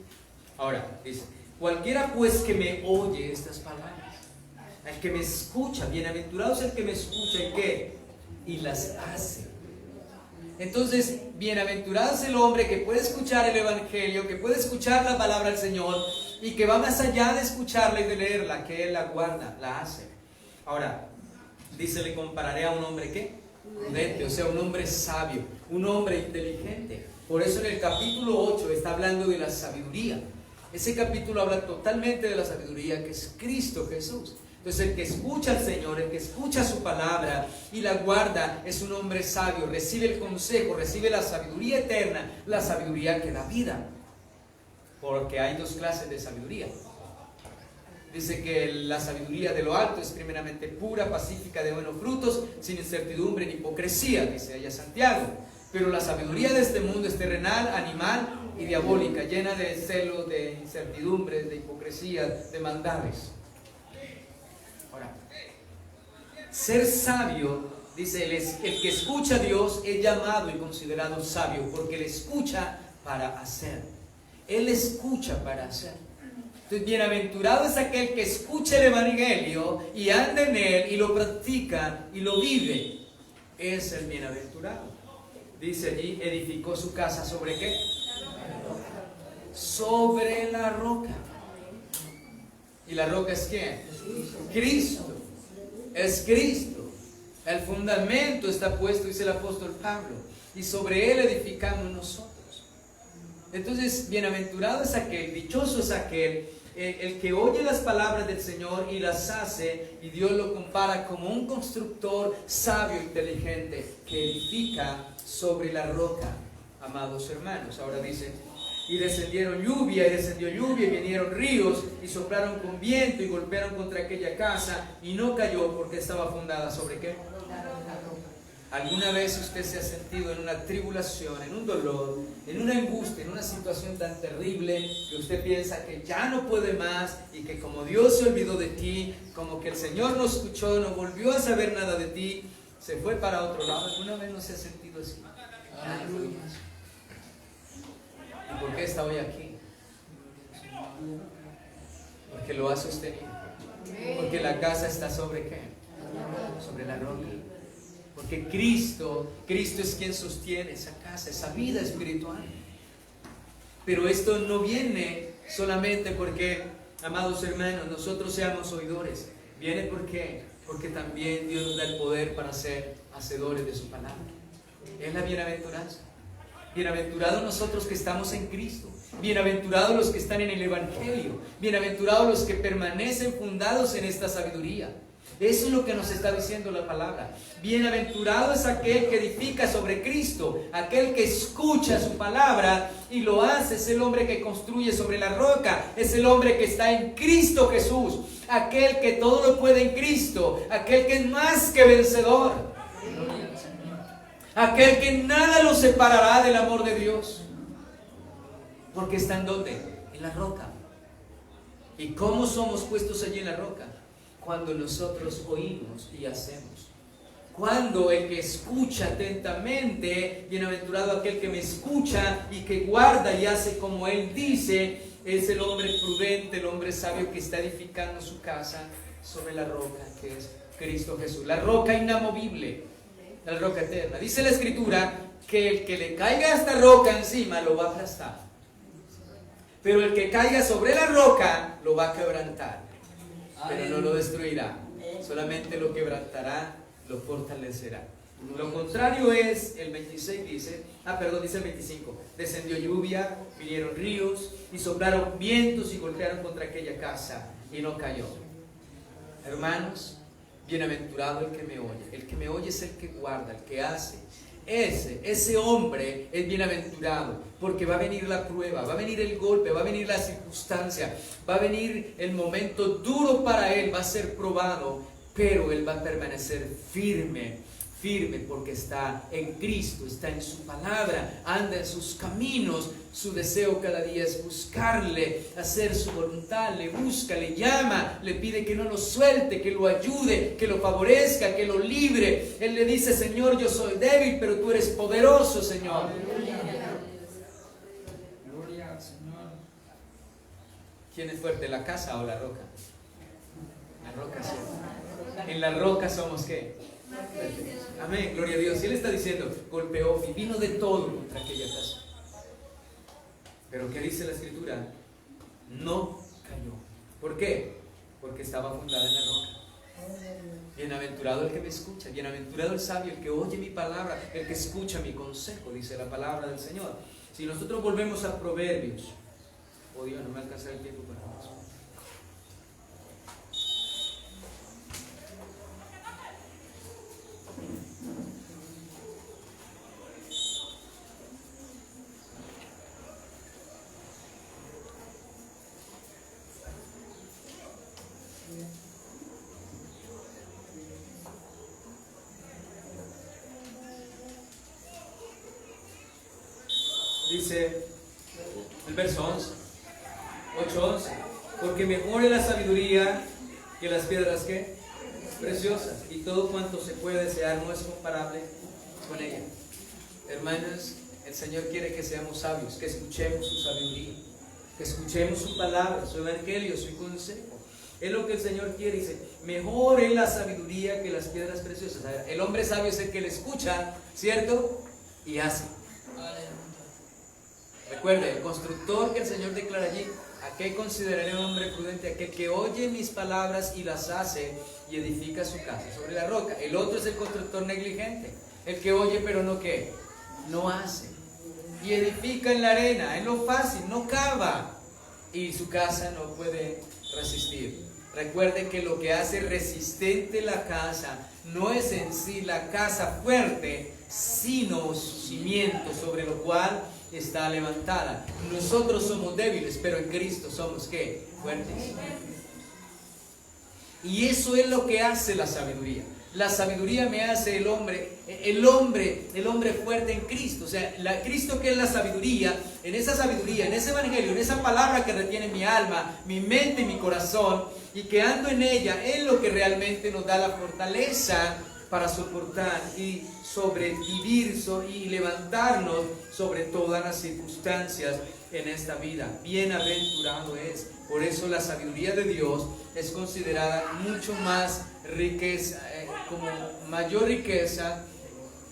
Ahora, dice: cualquiera pues que me oye estas palabras, el que me escucha, bienaventurado es el que me escucha, ¿y qué? Y las hace. Entonces, bienaventurado es el hombre que puede escuchar el evangelio, que puede escuchar la palabra del Señor, y que va más allá de escucharla y de leerla, que él la guarda, la hace. Ahora, dice: le compararé a un hombre ¿qué? Prudente, o sea, un hombre sabio, un hombre inteligente. Por eso en el capítulo 8 está hablando de la sabiduría. Ese capítulo habla totalmente de la sabiduría, que es Cristo Jesús. Entonces, el que escucha al Señor, el que escucha su palabra y la guarda, es un hombre sabio, recibe el consejo, recibe la sabiduría eterna, la sabiduría que da vida. Porque hay dos clases de sabiduría. Dice que la sabiduría de lo alto es primeramente pura, pacífica, de buenos frutos, sin incertidumbre ni hipocresía, dice allá Santiago. Pero la sabiduría de este mundo es terrenal, animal y diabólica, llena de celos, de incertidumbres, de hipocresía, de maldades. Ahora, ser sabio, dice, el que escucha a Dios es llamado y considerado sabio, porque él escucha para hacer. Él escucha para hacer. Entonces, bienaventurado es aquel que escucha el evangelio y anda en él y lo practica y lo vive. Es el bienaventurado. Dice allí: edificó su casa ¿sobre qué? Sobre la roca. ¿Y la roca es quién? Cristo. Es Cristo. El fundamento está puesto, dice el apóstol Pablo, y sobre él edificamos nosotros. Entonces, bienaventurado es aquel, dichoso es aquel, el que oye las palabras del Señor y las hace, y Dios lo compara como un constructor sabio e inteligente que edifica sobre la roca, amados hermanos. Ahora dice, y descendió lluvia, y vinieron ríos, y soplaron con viento, y golpearon contra aquella casa, y no cayó, porque estaba fundada sobre ¿qué? ¿Alguna vez usted se ha sentido en una tribulación, en un dolor, en una angustia, en una situación tan terrible que usted piensa que ya no puede más y que como Dios se olvidó de ti, como que el Señor no escuchó, no volvió a saber nada de ti, se fue para otro lado? ¿Alguna vez no se ha sentido así? Aleluya. ¿Y por qué está hoy aquí? Porque lo ha sostenido. Porque la casa está sobre ¿qué? Sobre la roca. Porque Cristo es quien sostiene esa casa, esa vida espiritual. Pero esto no viene solamente porque, amados hermanos, nosotros seamos oidores. Viene porque también Dios nos da el poder para ser hacedores de su palabra. Es la bienaventuranza. Bienaventurados nosotros que estamos en Cristo. Bienaventurados los que están en el Evangelio. Bienaventurados los que permanecen fundados en esta sabiduría. Eso es lo que nos está diciendo la palabra. Bienaventurado es aquel que edifica sobre Cristo, aquel que escucha su palabra y lo hace. Es el hombre que construye sobre la roca, es el hombre que está en Cristo Jesús, aquel que todo lo puede en Cristo, aquel que es más que vencedor, aquel que nada lo separará del amor de Dios. Porque está en ¿dónde? En la roca. ¿Y cómo somos puestos allí en la roca? Cuando nosotros oímos y hacemos. Cuando el que escucha atentamente, bienaventurado aquel que me escucha y que guarda y hace como él dice, es el hombre prudente, el hombre sabio que está edificando su casa sobre la roca que es Cristo Jesús, la roca inamovible, la roca eterna. Dice la Escritura que el que le caiga a esta roca encima lo va a aplastar, pero el que caiga sobre la roca lo va a quebrantar. Pero no lo destruirá, solamente lo quebrantará, lo fortalecerá. Lo contrario es, el 26 dice el 25, descendió lluvia, vinieron ríos, y soplaron vientos y golpearon contra aquella casa, y no cayó. Hermanos, bienaventurado el que me oye es el que guarda, el que hace. Ese hombre es bienaventurado, porque va a venir la prueba, va a venir el golpe, va a venir la circunstancia, va a venir el momento duro para él, va a ser probado, pero él va a permanecer firme porque está en Cristo, está en su palabra, anda en sus caminos. Su deseo cada día es buscarle, hacer su voluntad, le busca, le llama, le pide que no lo suelte, que lo ayude, que lo favorezca, que lo libre. Él le dice: Señor, yo soy débil, pero tú eres poderoso, Señor. Gloria al Señor. ¿Quién es fuerte, la casa o la roca? La roca, sí. En la roca somos ¿qué? Amén, gloria a Dios. Y él está diciendo, golpeó y vino de todo contra aquella casa. Pero ¿qué dice la Escritura? No cayó. ¿Por qué? Porque estaba fundada en la roca. Bienaventurado el que me escucha, bienaventurado el sabio, el que oye mi palabra, el que escucha mi consejo, dice la palabra del Señor. Si nosotros volvemos a Proverbios, oh Dios, no me alcanza el tiempo para eso. Dice el verso 11, 8:11, porque mejor es la sabiduría que las piedras ¿qué? Preciosas, y todo cuanto se puede desear no es comparable con ella. Hermanos, el Señor quiere que seamos sabios, que escuchemos su sabiduría, que escuchemos su palabra, su evangelio, su consejo. Es lo que el Señor quiere. Dice, mejor es la sabiduría que las piedras preciosas. El hombre sabio es el que le escucha, ¿cierto? Y hace. Recuerde, el constructor que el Señor declara allí ¿A qué consideraré un hombre prudente? Aquel que oye mis palabras y las hace y edifica su casa sobre la roca. El otro es el constructor negligente, el que oye pero no ¿qué? No hace. Y edifica en la arena, en lo fácil, no cava. Y su casa no puede resistir. Recuerde que lo que hace resistente la casa no es en sí la casa fuerte, sino su cimiento sobre lo cual está levantada. Nosotros somos débiles, pero en Cristo somos ¿qué? Fuertes. Y eso es lo que hace la sabiduría. La sabiduría me hace el hombre fuerte en Cristo. O sea, Cristo, que es la sabiduría, en ese evangelio, en esa palabra que retiene mi alma, mi mente y mi corazón, y que ando en ella, es lo que realmente nos da la fortaleza para soportar y sobrevivir y levantarnos sobre todas las circunstancias en esta vida. Bienaventurado es. Por eso la sabiduría de Dios es considerada mucho más riqueza, como mayor riqueza,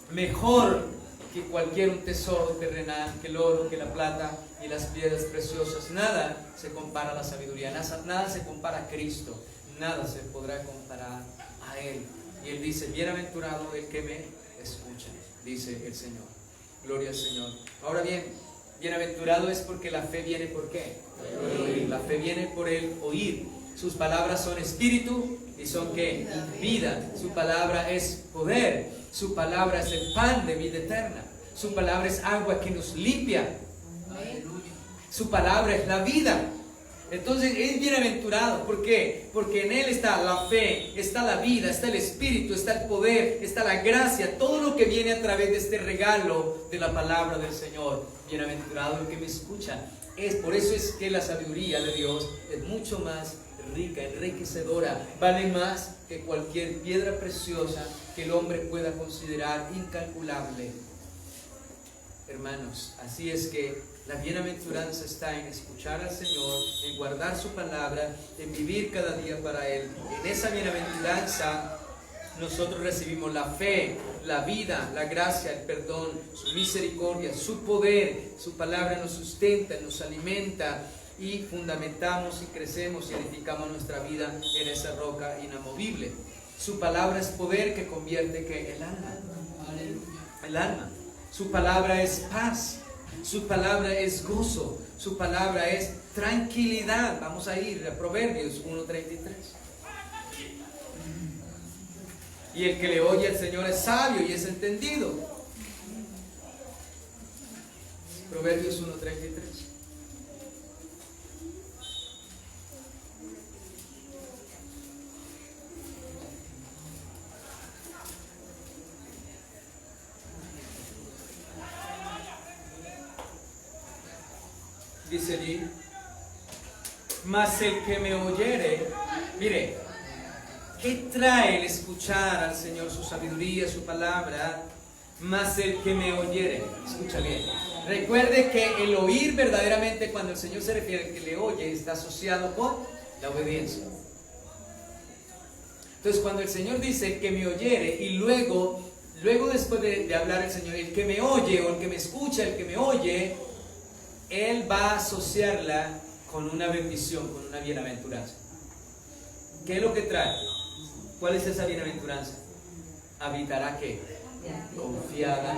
mejor que cualquier un tesoro terrenal, que el oro, que la plata y las piedras preciosas. Nada se compara a la sabiduría, nada se compara a Cristo, nada se podrá comparar a Él. Y Él dice, bienaventurado el que me escucha, dice el Señor. Gloria al Señor. Ahora bien, bienaventurado es porque la fe viene ¿por qué? Por oír. La fe viene por el oír. Sus palabras son espíritu y son ¿qué? Vida. Su palabra es poder. Su palabra es el pan de vida eterna. Su palabra es agua que nos limpia. Su palabra es la vida. Entonces es bienaventurado. ¿Por qué? Porque en Él está la fe, está la vida, está el espíritu, está el poder, está la gracia, todo lo que viene a través de este regalo de la palabra del Señor. Bienaventurado el que me escucha. Por eso es que la sabiduría de Dios es mucho más rica, enriquecedora, vale más que cualquier piedra preciosa que el hombre pueda considerar incalculable. Hermanos, así es que la bienaventuranza está en escuchar al Señor, en guardar su palabra, en vivir cada día para Él. En esa bienaventuranza nosotros recibimos la fe, la vida, la gracia, el perdón, su misericordia, su poder. Su palabra nos sustenta, nos alimenta y fundamentamos y crecemos y edificamos nuestra vida en esa roca inamovible. Su palabra es poder que convierte ¿qué? El alma. El alma. Su palabra es paz. Su palabra es gozo. Su palabra es tranquilidad. Vamos a ir a Proverbios 1:33. Y el que le oye al Señor es sabio y es entendido. Proverbios 1:33. Dice allí, mas el que me oyere, mire, ¿qué trae el escuchar al Señor, su sabiduría, su palabra? Mas el que me oyere, escucha bien. Recuerde que el oír verdaderamente, cuando el Señor se refiere al que le oye, está asociado con la obediencia. Entonces, cuando el Señor dice que me oyere, y luego después de hablar el Señor, el que me oye o el que me escucha, el que me oye, Él va a asociarla con una bendición, con una bienaventuranza. ¿Qué es lo que trae? ¿Cuál es esa bienaventuranza? Habitará ¿qué? Confiada.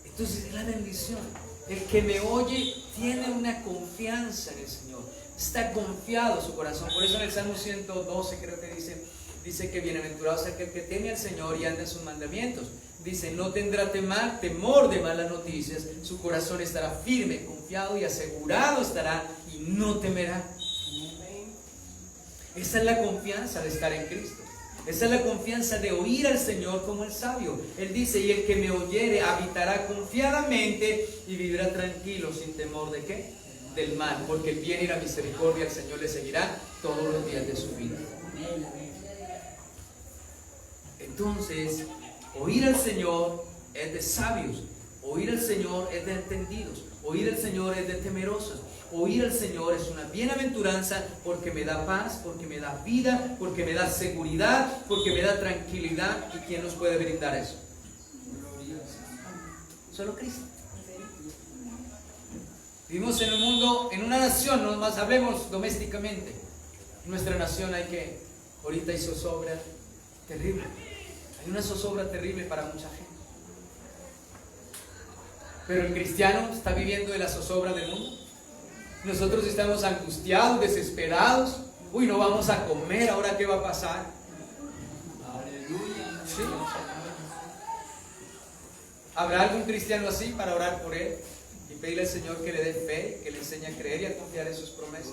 Entonces es la bendición. El que me oye tiene una confianza en el Señor. Está confiado su corazón. Por eso en el Salmo 112 creo que dice que bienaventurado es aquel que teme al Señor y anda en sus mandamientos. Dice, no tendrá temor de malas noticias, su corazón estará firme, confiado y asegurado estará y no temerá. Esa es la confianza de estar en Cristo. Esa es la confianza de oír al Señor como el sabio. Él dice, y el que me oyere habitará confiadamente y vivirá tranquilo sin temor de ¿qué? Del mal, porque el bien y la misericordia al Señor le seguirá todos los días de su vida. Entonces, oír al Señor es de sabios, oír al Señor es de entendidos, oír al Señor es de temerosos, oír al Señor es una bienaventuranza porque me da paz, porque me da vida, porque me da seguridad, porque me da tranquilidad. ¿Y quién nos puede brindar eso? Solo Cristo. Vivimos en un mundo, en una nación, no más hablemos domésticamente. En nuestra nación ahorita hay zozobra terrible. Hay una zozobra terrible para mucha gente. Pero el cristiano está viviendo de la zozobra del mundo. Nosotros estamos angustiados, desesperados. Uy, no vamos a comer, ¿ahora qué va a pasar? Aleluya. ¿Sí? ¿Habrá algún cristiano así para orar por él y pedirle al Señor que le dé fe, que le enseñe a creer y a confiar en sus promesas?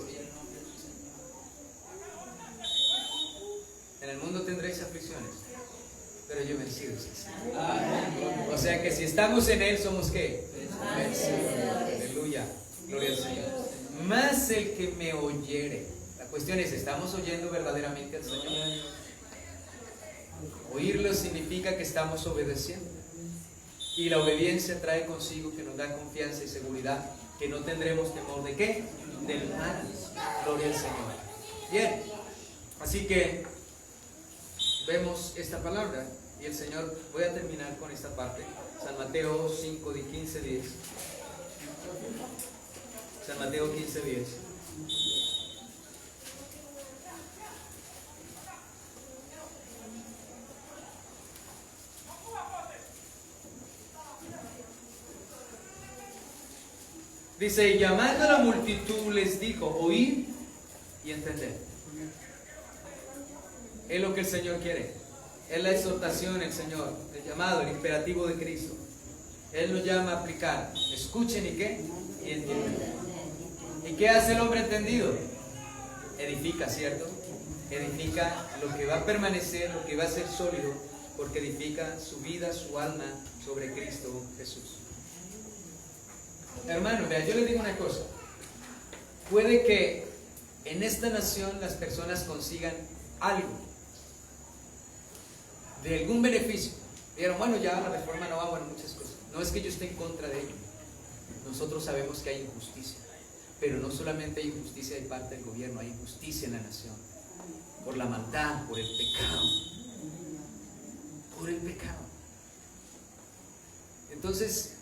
En el mundo tendréis aflicciones, pero yo vencido. O sea que si estamos en Él, ¿somos qué? Vencidos. Aleluya. Gloria al Señor. Más el que me oyere. La cuestión es, ¿estamos oyendo verdaderamente al Señor? Oírlo significa que estamos obedeciendo. Y la obediencia trae consigo que nos da confianza y seguridad, que no tendremos temor de ¿qué? Del mal. Gloria al Señor. Bien, así que vemos esta palabra y el Señor, voy a terminar con esta parte, San Mateo 5, 15, 10. San Mateo 15, 10. Dice, y llamando a la multitud les dijo, oíd y entended. Es lo que el Señor quiere. Es la exhortación, el Señor, el llamado, el imperativo de Cristo. Él nos llama a aplicar. Escuchen y qué, y entiendan. ¿Y qué hace el hombre entendido? Edifica, ¿cierto? Edifica lo que va a permanecer, lo que va a ser sólido, porque edifica su vida, su alma sobre Cristo Jesús. Hermano, vea, yo le digo una cosa. Puede que en esta nación las personas consigan algo, de algún beneficio. Dijeron, bueno, ya la reforma no va, bueno, muchas cosas. No es que yo esté en contra de ello. Nosotros sabemos que hay injusticia. Pero no solamente hay injusticia de parte del gobierno, hay injusticia en la nación. Por la maldad, por el pecado. Por el pecado. Entonces,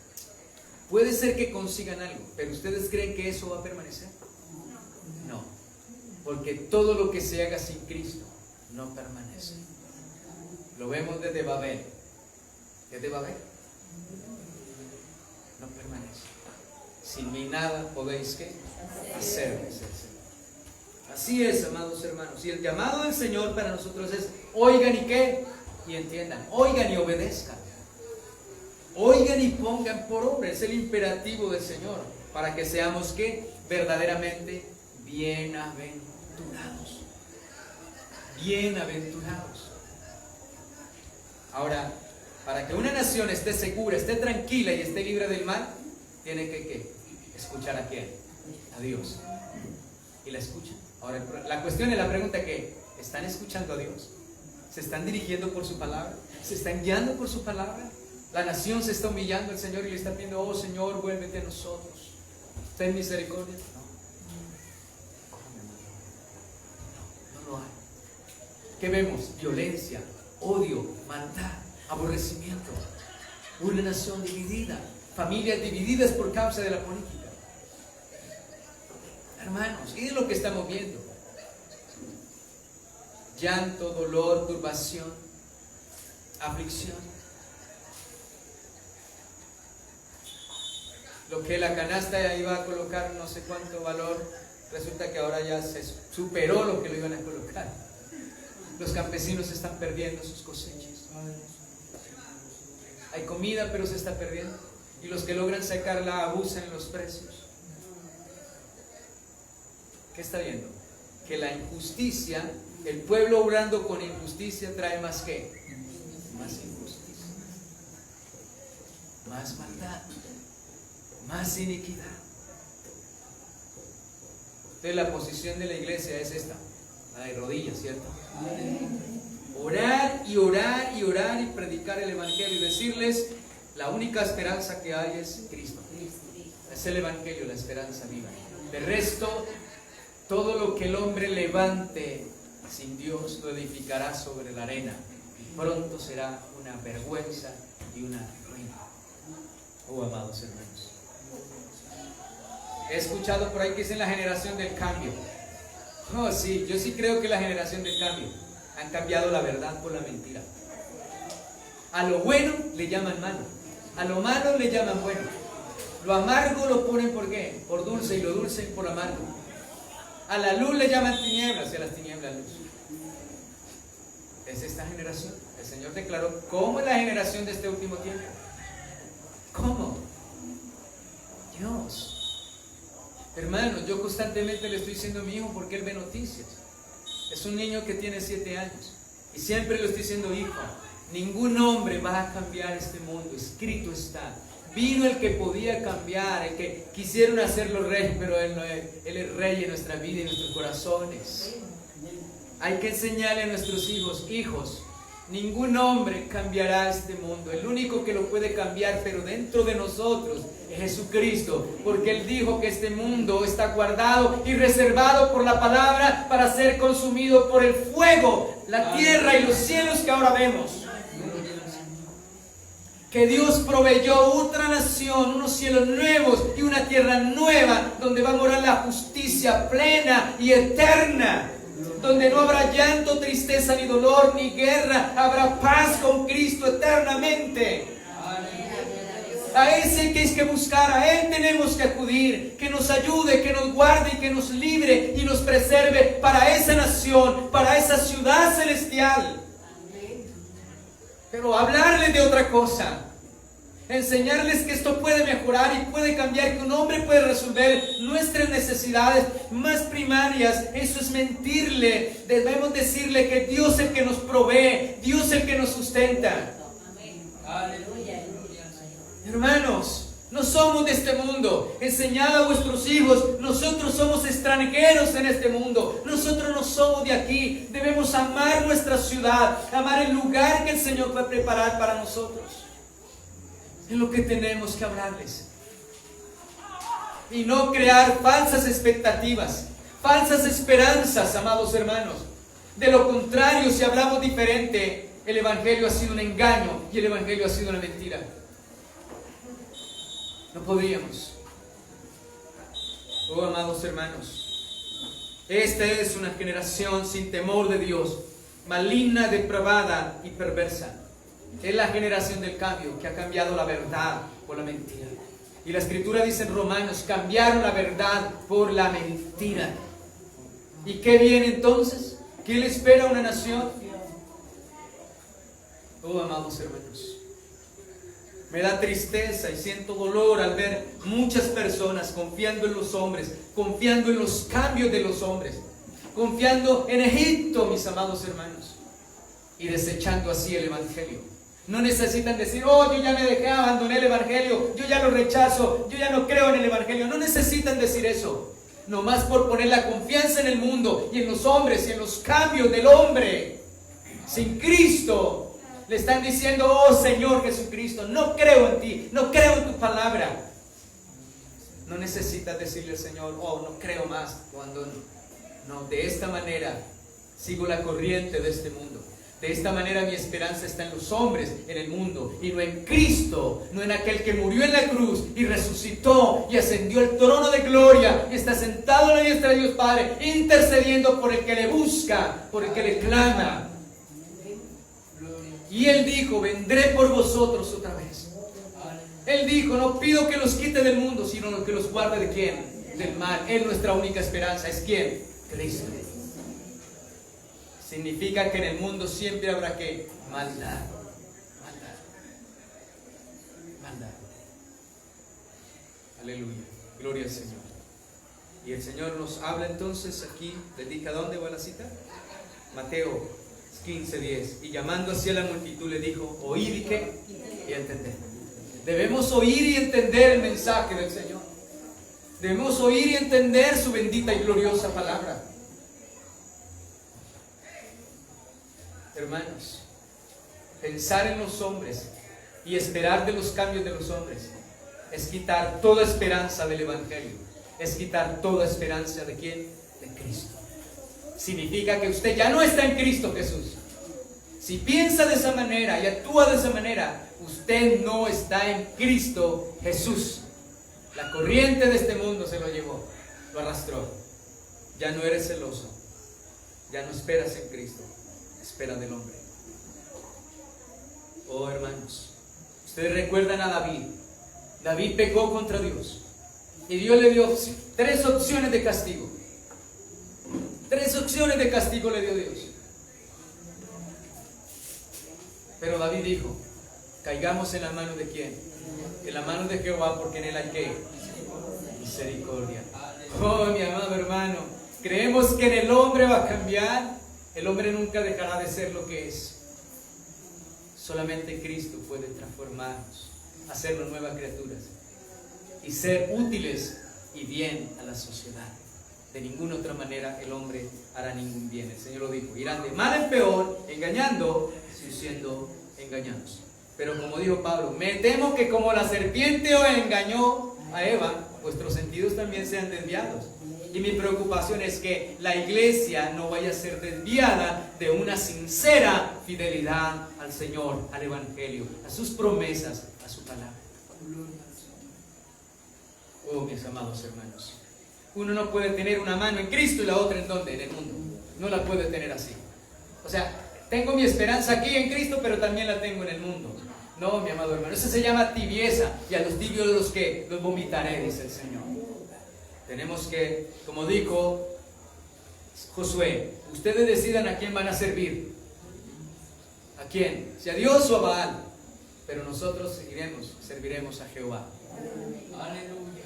puede ser que consigan algo, pero ¿ustedes creen que eso va a permanecer? No, porque todo lo que se haga sin Cristo no permanece. Lo vemos desde Babel. ¿Desde Babel? No permanece. Sin mí nada podéis ¿qué? Hacer, dice el Señor. Así es, amados hermanos. Y el llamado del Señor para nosotros es, oigan y qué, y entiendan, oigan y obedezcan. Oigan y pongan por obra, es el imperativo del Señor, para que seamos ¿qué? Verdaderamente bienaventurados. Bienaventurados. Ahora, para que una nación esté segura, esté tranquila y esté libre del mal, tiene que ¿qué? Escuchar a quién, a Dios. Y la escuchan. Ahora, la cuestión es la pregunta que, ¿están escuchando a Dios? ¿Se están dirigiendo por su palabra? ¿Se están guiando por su palabra? La nación se está humillando al Señor y le está pidiendo, oh Señor, vuélvete a nosotros. Ten misericordia. No lo hay. ¿Qué vemos? Violencia, odio, maldad, aborrecimiento. Una nación dividida, familias divididas por causa de la política. Hermanos, ¿qué es lo que estamos viendo? Llanto, dolor, turbación, aflicción. Lo que la canasta iba a colocar no sé cuánto valor, resulta que ahora ya se superó lo que lo iban a colocar. Los campesinos están perdiendo sus cosechas. Hay comida, pero se está perdiendo. Y los que logran sacarla abusan en los precios. ¿Qué está viendo? Que la injusticia, el pueblo obrando con injusticia trae más ¿qué? Más injusticia, más maldad, más iniquidad. Entonces la posición de la iglesia es esta, la de rodillas, ¿cierto? Orar y orar y orar y predicar el evangelio y decirles, la única esperanza que hay es Cristo. Es el evangelio, la esperanza viva. De resto, todo lo que el hombre levante sin Dios lo edificará sobre la arena y pronto será una vergüenza y una ruina. Oh, amados hermanos, He escuchado por ahí que dicen la generación del cambio. Oh, sí, yo sí creo que la generación del cambio han cambiado la verdad por la mentira. A lo bueno le llaman malo, a lo malo le llaman bueno. Lo amargo lo ponen ¿por qué? Por dulce, y lo dulce por amargo. A la luz le llaman tinieblas y a las tinieblas luz. Es esta generación. El Señor declaró cómo es la generación de este último tiempo. ¿Cómo? Dios. Hermanos, yo constantemente le estoy diciendo a mi hijo porque él ve noticias. Es un niño que tiene 7 años y siempre le estoy diciendo: hijo, ningún hombre va a cambiar este mundo, escrito está. Vino el que podía cambiar, el que quisieron hacerlo rey, pero él no es, él es rey en nuestra vida y en nuestros corazones. Hay que enseñarle a nuestros hijos: hijos, ningún hombre cambiará este mundo. El único que lo puede cambiar, pero dentro de nosotros, es Jesucristo, porque Él dijo que este mundo está guardado y reservado por la palabra para ser consumido por el fuego, la tierra y los cielos que ahora vemos. Que Dios proveyó otra nación, unos cielos nuevos y una tierra nueva, donde va a morar la justicia plena y eterna, donde no habrá llanto, tristeza ni dolor ni guerra, habrá paz con Cristo eternamente. A ese que es que buscar, a Él tenemos que acudir, que nos ayude, que nos guarde y que nos libre y nos preserve para esa nación, para esa ciudad celestial. Pero hablarles de otra cosa, enseñarles que esto puede mejorar y puede cambiar, que un hombre puede resolver nuestras necesidades más primarias, eso es mentirle. Debemos decirle que Dios es el que nos provee, Dios es el que nos sustenta. Aleluya. Hermanos, no somos de este mundo. Enseñad a vuestros hijos: nosotros somos extranjeros en este mundo, nosotros no somos de aquí. Debemos amar nuestra ciudad, amar el lugar que el Señor va a preparar para nosotros. Es lo que tenemos que hablarles, y no crear falsas expectativas, falsas esperanzas, amados hermanos. De lo contrario, si hablamos diferente, el Evangelio ha sido un engaño y el Evangelio ha sido una mentira. No podríamos. Oh, amados hermanos, esta es una generación sin temor de Dios, maligna, depravada y perversa. Es la generación del cambio, que ha cambiado la verdad por la mentira. Y la Escritura dice en Romanos: cambiaron la verdad por la mentira. ¿Y qué viene entonces? ¿Qué le espera a una nación? Oh, amados hermanos, me da tristeza y siento dolor al ver muchas personas confiando en los hombres, confiando en los cambios de los hombres, confiando en Egipto, mis amados hermanos, y desechando así el Evangelio. No necesitan decir: oh, yo ya me dejé, abandoné el Evangelio, yo ya lo rechazo, yo ya no creo en el Evangelio. No necesitan decir eso, nomás por poner la confianza en el mundo y en los hombres y en los cambios del hombre. Sin Cristo le están diciendo: oh Señor Jesucristo, no creo en ti, no creo en tu palabra. No necesitas decirle al Señor: oh, no creo más, cuando no. De esta manera sigo la corriente de este mundo. De esta manera mi esperanza está en los hombres, en el mundo, y no en Cristo, no en aquel que murió en la cruz y resucitó y ascendió al trono de gloria y está sentado a la diestra de Dios Padre, intercediendo por el que le busca, por el que le clama. Y Él dijo: vendré por vosotros otra vez. Él dijo: no pido que los quite del mundo, sino que los guarde ¿de quién? Del mal. Es nuestra única esperanza. ¿Es quién? Cristo. Significa que en el mundo siempre habrá que maldad. Aleluya. Gloria al Señor. Y el Señor nos habla entonces aquí. ¿Les dije a dónde va la cita? Mateo 15:10. Y llamando hacia la multitud le dijo: oíd y qué, y entender. Debemos oír y entender el mensaje del Señor. Debemos oír y entender su bendita y gloriosa palabra. Hermanos, pensar en los hombres y esperar de los cambios de los hombres es quitar toda esperanza del Evangelio. Es quitar toda esperanza ¿de quién? De Cristo. Significa que usted ya no está en Cristo Jesús. Si piensa de esa manera y actúa de esa manera, usted no está en Cristo Jesús. La corriente de este mundo se lo llevó, lo arrastró. Ya no eres celoso, ya no esperas en Cristo, espera del hombre. Oh hermanos, ustedes recuerdan a David. David pecó contra Dios y Dios le dio 3 opciones de castigo. 3 opciones de castigo le dio Dios. Pero David dijo: caigamos en la mano de quién, en la mano de Jehová, porque en él hay ¿qué? Misericordia. Oh, mi amado hermano, creemos que en el hombre va a cambiar. El hombre nunca dejará de ser lo que es. Solamente Cristo puede transformarnos, hacernos nuevas criaturas y ser útiles y bien a la sociedad. De ninguna otra manera el hombre hará ningún bien. El Señor lo dijo: irán de mal en peor, engañando y siendo engañados. Pero como dijo Pablo, me temo que como la serpiente os engañó a Eva, vuestros sentidos también sean desviados. Y mi preocupación es que la iglesia no vaya a ser desviada de una sincera fidelidad al Señor, al Evangelio, a sus promesas, a su palabra. Oh, mis amados hermanos, uno no puede tener una mano en Cristo y la otra ¿en dónde? En el mundo. No la puede tener así. O sea, tengo mi esperanza aquí en Cristo, pero también la tengo en el mundo. No, mi amado hermano, eso se llama tibieza, y a los tibios los vomitaré, dice el Señor. Tenemos que, como dijo Josué, ustedes decidan a quién van a servir. ¿A quién? Si a Dios o a Baal. Pero nosotros serviremos a Jehová. Aleluya.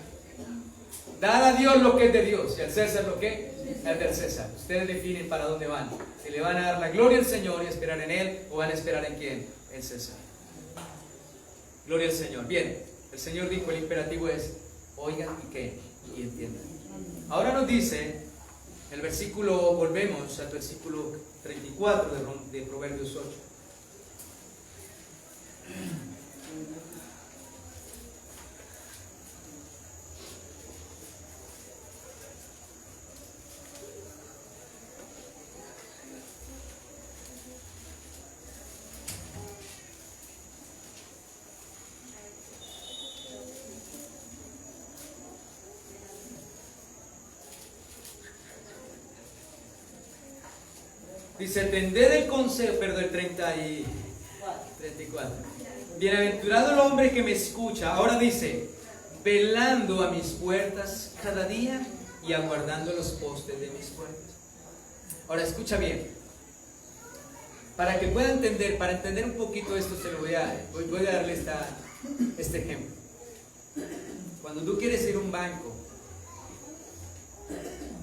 Dad a Dios lo que es de Dios y al César lo que es del César. Ustedes definen para dónde van. Si le van a dar la gloria al Señor y esperar en Él, o van a esperar en quién, en César. Gloria al Señor. Bien, el Señor dijo, el imperativo es: oigan y qué, y entiendan. Ahora nos dice el versículo, volvemos al versículo 34 de Proverbios 8. Dice, atended el consejo, perdón, 34. Bienaventurado el hombre que me escucha. Ahora dice, velando a mis puertas cada día y aguardando los postes de mis puertas. Ahora escucha bien. Para que pueda entender, para entender un poquito esto, voy a darle este ejemplo. Cuando tú quieres ir a un banco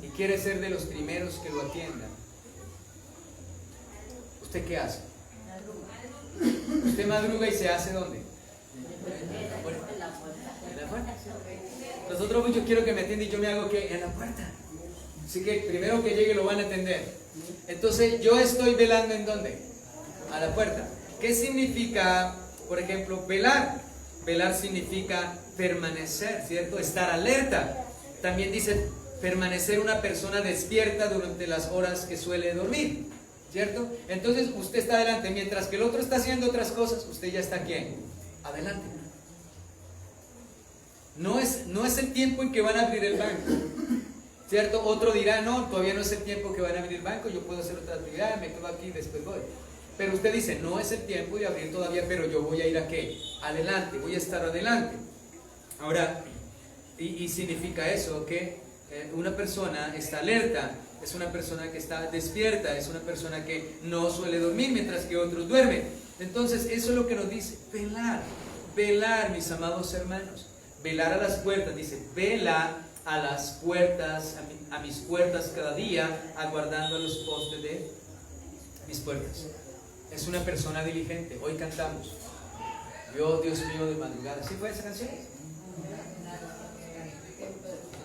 y quieres ser de los primeros que lo atiendan, ¿usted qué hace? Usted madruga y se hace ¿dónde? En la puerta. Nosotros muchos quiero que me atiendan y yo me hago ¿qué? En la puerta. Así que primero que llegue lo van a atender. Entonces yo estoy velando ¿en dónde? A la puerta. ¿Qué significa, por ejemplo, velar? Velar significa permanecer, ¿cierto? Estar alerta. También dice permanecer una persona despierta durante las horas que suele dormir, ¿cierto? Entonces usted está adelante, mientras que el otro está haciendo otras cosas, usted ya está aquí, adelante. No es el tiempo en que van a abrir el banco, ¿cierto? Otro dirá, no, todavía no es el tiempo que van a abrir el banco, yo puedo hacer otra actividad, me quedo aquí, después voy. Pero usted dice, no es el tiempo de abrir todavía, pero yo voy a ir a ¿qué? Adelante, voy a estar adelante. Ahora, y significa eso, que una persona está alerta, es una persona que está despierta, es una persona que no suele dormir mientras que otros duermen. Entonces eso es lo que nos dice, velar, mis amados hermanos, velar a las puertas, dice, vela a las puertas, a mis puertas cada día, aguardando los postes de mis puertas. Es una persona diligente. Hoy cantamos, yo, Dios mío, de madrugada. ¿Sí fue esa canción?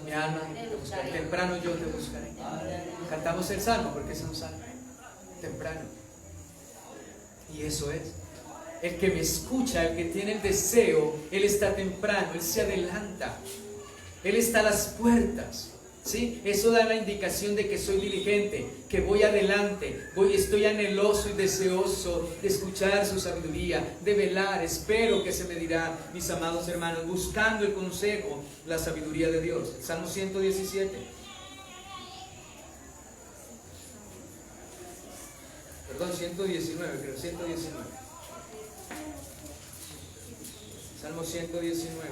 Mi alma te buscaré, temprano yo te buscaré. Cantamos el salmo porque es un salmo. Temprano. Y eso es. El que me escucha, el que tiene el deseo, él está temprano, él se adelanta. Él está a las puertas. ¿Sí? Eso da la indicación de que soy diligente, que voy adelante, estoy anheloso y deseoso de escuchar su sabiduría, de velar, espero que se me dirá, mis amados hermanos, buscando el consejo, la sabiduría de Dios. Salmo 117. Perdón, 119, creo, 119. Salmo 119.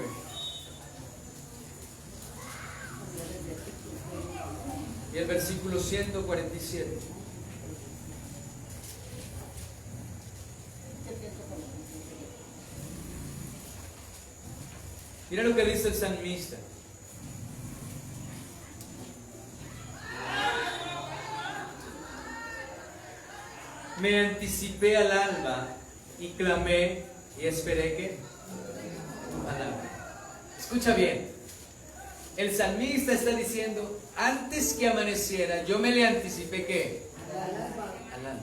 Y el versículo 147. Mira lo que dice el salmista. Me anticipé al alba y clamé y esperé que tu palabra. Escucha bien. El salmista está diciendo, antes que amaneciera, yo me le anticipé ¿qué? Al alba.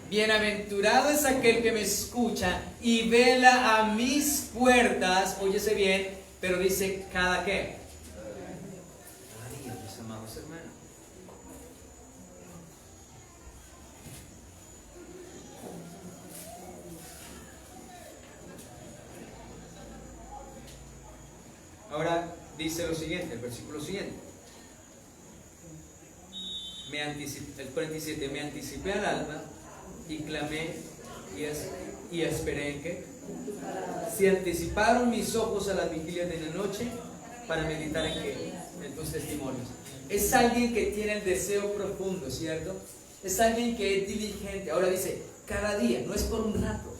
Bienaventurado es aquel que me escucha y vela a mis puertas, óyese bien, pero dice, ¿cada qué? Cada día, mis amados hermanos. Ahora dice lo siguiente, el versículo siguiente. El 47, me anticipé al alba y clamé y esperé en qué. Se anticiparon mis ojos a las vigilias de la noche para meditar en qué, en tus testimonios. Es alguien que tiene el deseo profundo, ¿cierto? Es alguien que es diligente. Ahora dice, cada día, no es por un rato.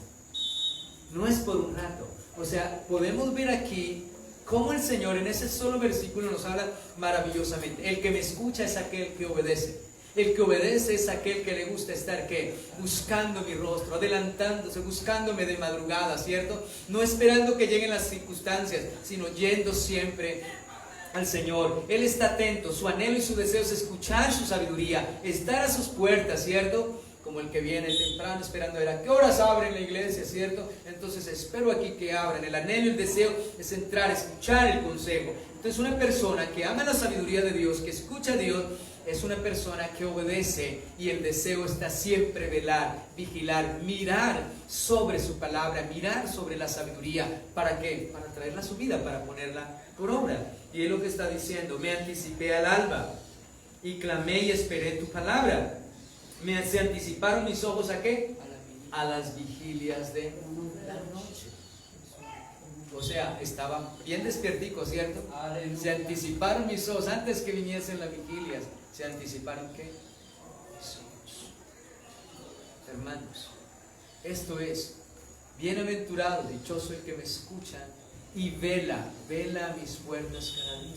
No es por un rato. O sea, podemos ver aquí cómo el Señor en ese solo versículo nos habla maravillosamente. El que me escucha es aquel que obedece. El que obedece es aquel que le gusta estar ¿qué? Buscando mi rostro, adelantándose, buscándome de madrugada, ¿cierto? No esperando que lleguen las circunstancias, sino yendo siempre al Señor. Él está atento, su anhelo y su deseo es escuchar su sabiduría, estar a sus puertas, ¿cierto? Como el que viene temprano esperando a ver a qué horas abren la iglesia, ¿cierto? Entonces espero aquí que abran. El anhelo y el deseo es entrar, escuchar el consejo. Entonces una persona que ama la sabiduría de Dios, que escucha a Dios, es una persona que obedece, y el deseo está siempre velar, vigilar, mirar sobre su palabra, mirar sobre la sabiduría. ¿Para qué? Para traerla a su vida, para ponerla por obra. Y es lo que está diciendo, me anticipé al alba y clamé y esperé tu palabra. Se anticiparon mis ojos ¿a qué? A las vigilias de la noche. O sea, estaba bien despiertico, ¿cierto? Se anticiparon mis ojos antes que viniesen las vigilias. ¿Se anticiparon qué? Mis ojos. Hermanos, esto es, bienaventurado, dichoso el que me escucha y vela a mis puertas cada día.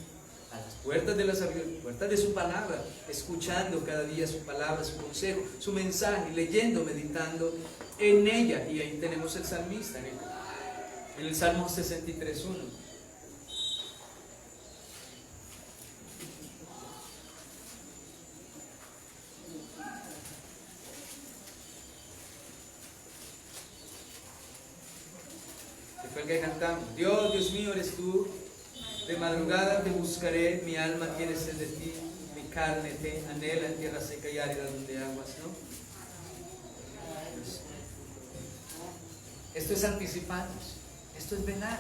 A las puertas de la sabiduría, puertas de su palabra, escuchando cada día su palabra, su consejo, su mensaje, leyendo, meditando en ella. Y ahí tenemos el salmista en el Salmo 63:1. Que fue el que cantamos. Dios mío eres tú. De madrugada te buscaré, mi alma quiere ser de ti, mi carne te anhela en tierra seca y árida donde aguas, ¿no? Pues, esto es anticiparnos, esto es velar.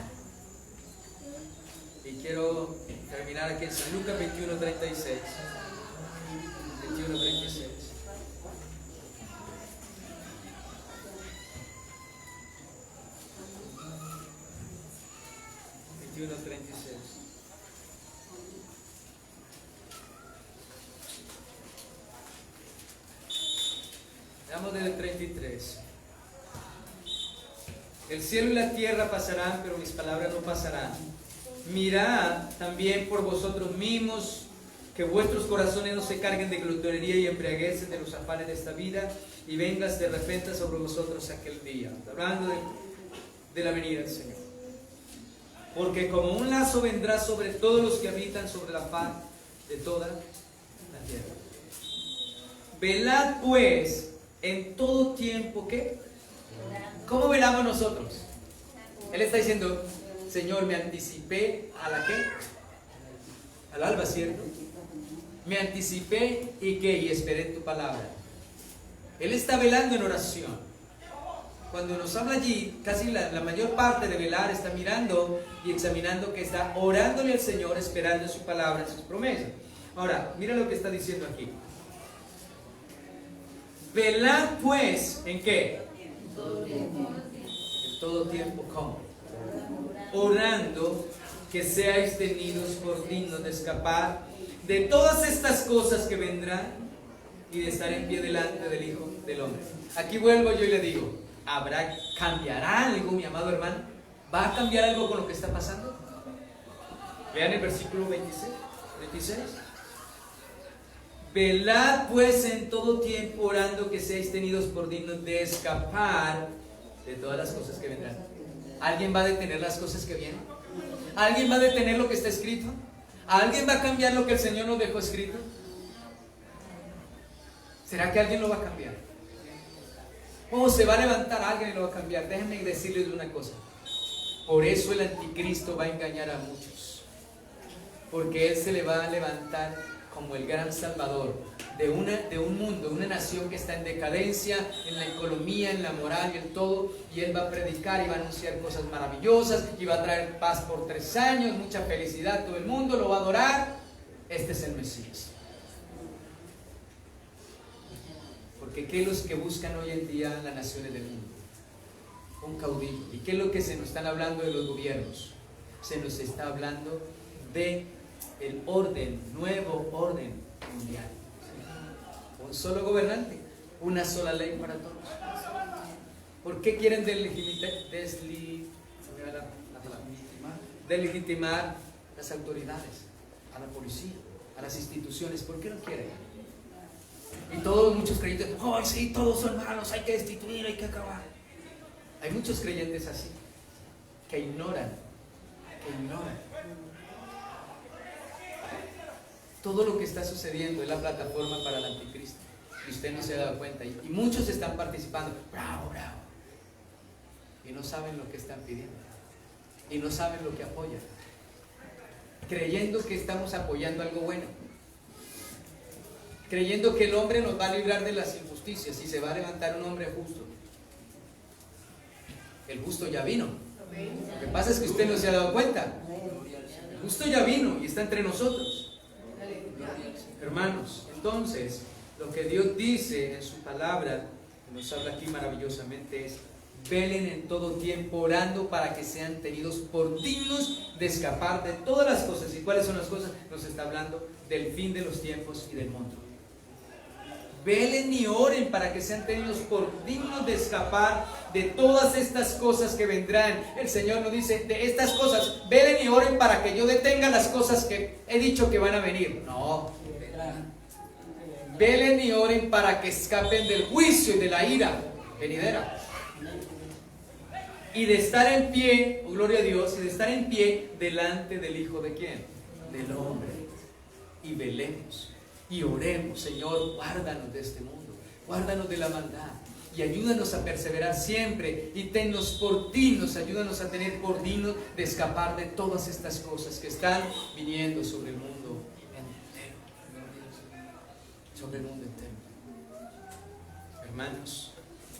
Y quiero terminar aquí en San Lucas 21:36. 21:36. Veamos desde el 33. El cielo y la tierra pasarán, pero mis palabras no pasarán. Mirad también por vosotros mismos, que vuestros corazones no se carguen de glotonería y embriaguecen de los afanes de esta vida, y vengas de repente sobre vosotros aquel día. Hablando de la venida del Señor. Porque como un lazo vendrá sobre todos los que habitan sobre la faz de toda la tierra. Velad pues en todo tiempo, ¿qué? ¿Cómo velamos nosotros? Él está diciendo, Señor, me anticipé a la ¿qué? al alba, ¿cierto? Me anticipé y ¿qué? Y esperé tu palabra. Él está velando en oración. Cuando nos habla allí, casi la mayor parte de velar está mirando y examinando que está orándole al Señor, esperando su palabra, sus promesas. Ahora, mira lo que está diciendo aquí. Velad pues, ¿en qué? En todo tiempo, ¿cómo? Orando que seáis tenidos por dignos de escapar de todas estas cosas que vendrán y de estar en pie delante del Hijo del Hombre. Aquí vuelvo yo y le digo, ¿cambiará algo, mi amado hermano? ¿Va a cambiar algo con lo que está pasando? Vean el versículo 26. Velad pues en todo tiempo orando que seáis tenidos por dignos de escapar de todas las cosas que vendrán. ¿Alguien va a detener las cosas que vienen? ¿Alguien va a detener lo que está escrito? ¿Alguien va a cambiar lo que el Señor nos dejó escrito? ¿Será que alguien lo va a cambiar? ¿O se va a levantar alguien y lo va a cambiar? Déjenme decirles una cosa. Por eso el anticristo va a engañar a muchos. Porque él se le va a levantar como el gran salvador de un mundo, de una nación que está en decadencia, en la economía, en la moral y en todo, y él va a predicar y va a anunciar cosas maravillosas y va a traer paz por 3 años, mucha felicidad, todo el mundo lo va a adorar. Este es el Mesías. Porque ¿qué es lo que buscan hoy en día las naciones del mundo? Un caudillo. ¿Y qué es lo que se nos están hablando de los gobiernos? Se nos está hablando de el nuevo orden mundial. Un solo gobernante, una sola ley para todos. ¿Por qué quieren delegitimar las autoridades, a la policía, a las instituciones? ¿Por qué lo quieren? Y muchos creyentes, oh sí, todos son malos, hay que destituir, hay que acabar. Hay muchos creyentes así, que ignoran. Todo lo que está sucediendo es la plataforma para el anticristo. Y usted no se ha dado cuenta. Y muchos están participando. Bravo. Y no saben lo que están pidiendo. Y no saben lo que apoyan. Creyendo que estamos apoyando algo bueno. Creyendo que el hombre nos va a librar de las injusticias y se va a levantar un hombre justo. El justo ya vino. Lo que pasa es que usted no se ha dado cuenta. El justo ya vino y está entre nosotros. Hermanos, entonces, lo que Dios dice en su palabra, que nos habla aquí maravillosamente, es: velen en todo tiempo orando para que sean tenidos por dignos de escapar de todas las cosas. ¿Y cuáles son las cosas? Nos está hablando del fin de los tiempos y del mundo. Velen y oren para que sean tenidos por dignos de escapar de todas estas cosas que vendrán. El Señor nos dice, de estas cosas, velen y oren para que yo detenga las cosas que he dicho que van a venir. No. Velen y oren para que escapen del juicio y de la ira venidera. Y de estar en pie, oh gloria a Dios, y de estar en pie delante del Hijo de ¿quién? Del hombre. Y velemos y oremos: Señor, guárdanos de este mundo, guárdanos de la maldad y ayúdanos a perseverar siempre, y tennos por dignos, ayúdanos a tener por dignos de escapar de todas estas cosas que están viniendo sobre el mundo entero. Sobre el mundo entero. Hermanos,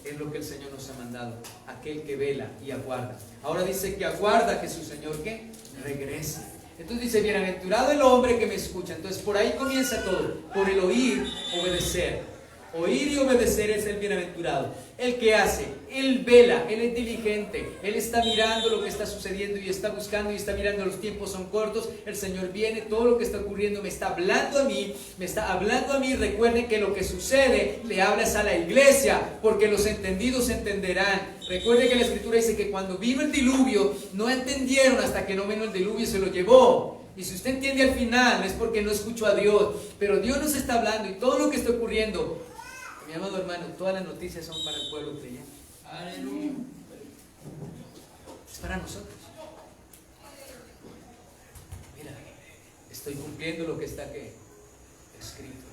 es lo que el Señor nos ha mandado, aquel que vela y aguarda. Ahora dice que aguarda que su Señor ¿qué? Regrese. Entonces dice: bienaventurado el hombre que me escucha. Entonces por ahí comienza todo, por el oír, obedecer. Oír y obedecer es el bienaventurado. El que hace, él vela, él es diligente, él está mirando lo que está sucediendo y está buscando y está mirando, los tiempos son cortos, el Señor viene, todo lo que está ocurriendo me está hablando a mí, Recuerden que lo que sucede le hablas a la iglesia, porque los entendidos entenderán. Recuerden que la Escritura dice que cuando vino el diluvio no entendieron hasta que no vino el diluvio y se lo llevó. Y si usted entiende al final es porque no escuchó a Dios, pero Dios nos está hablando, y todo lo que está ocurriendo, mi amado hermano, todas las noticias son para el pueblo creyente. Aleluya. Es para nosotros. Mira, estoy cumpliendo lo que está aquí escrito.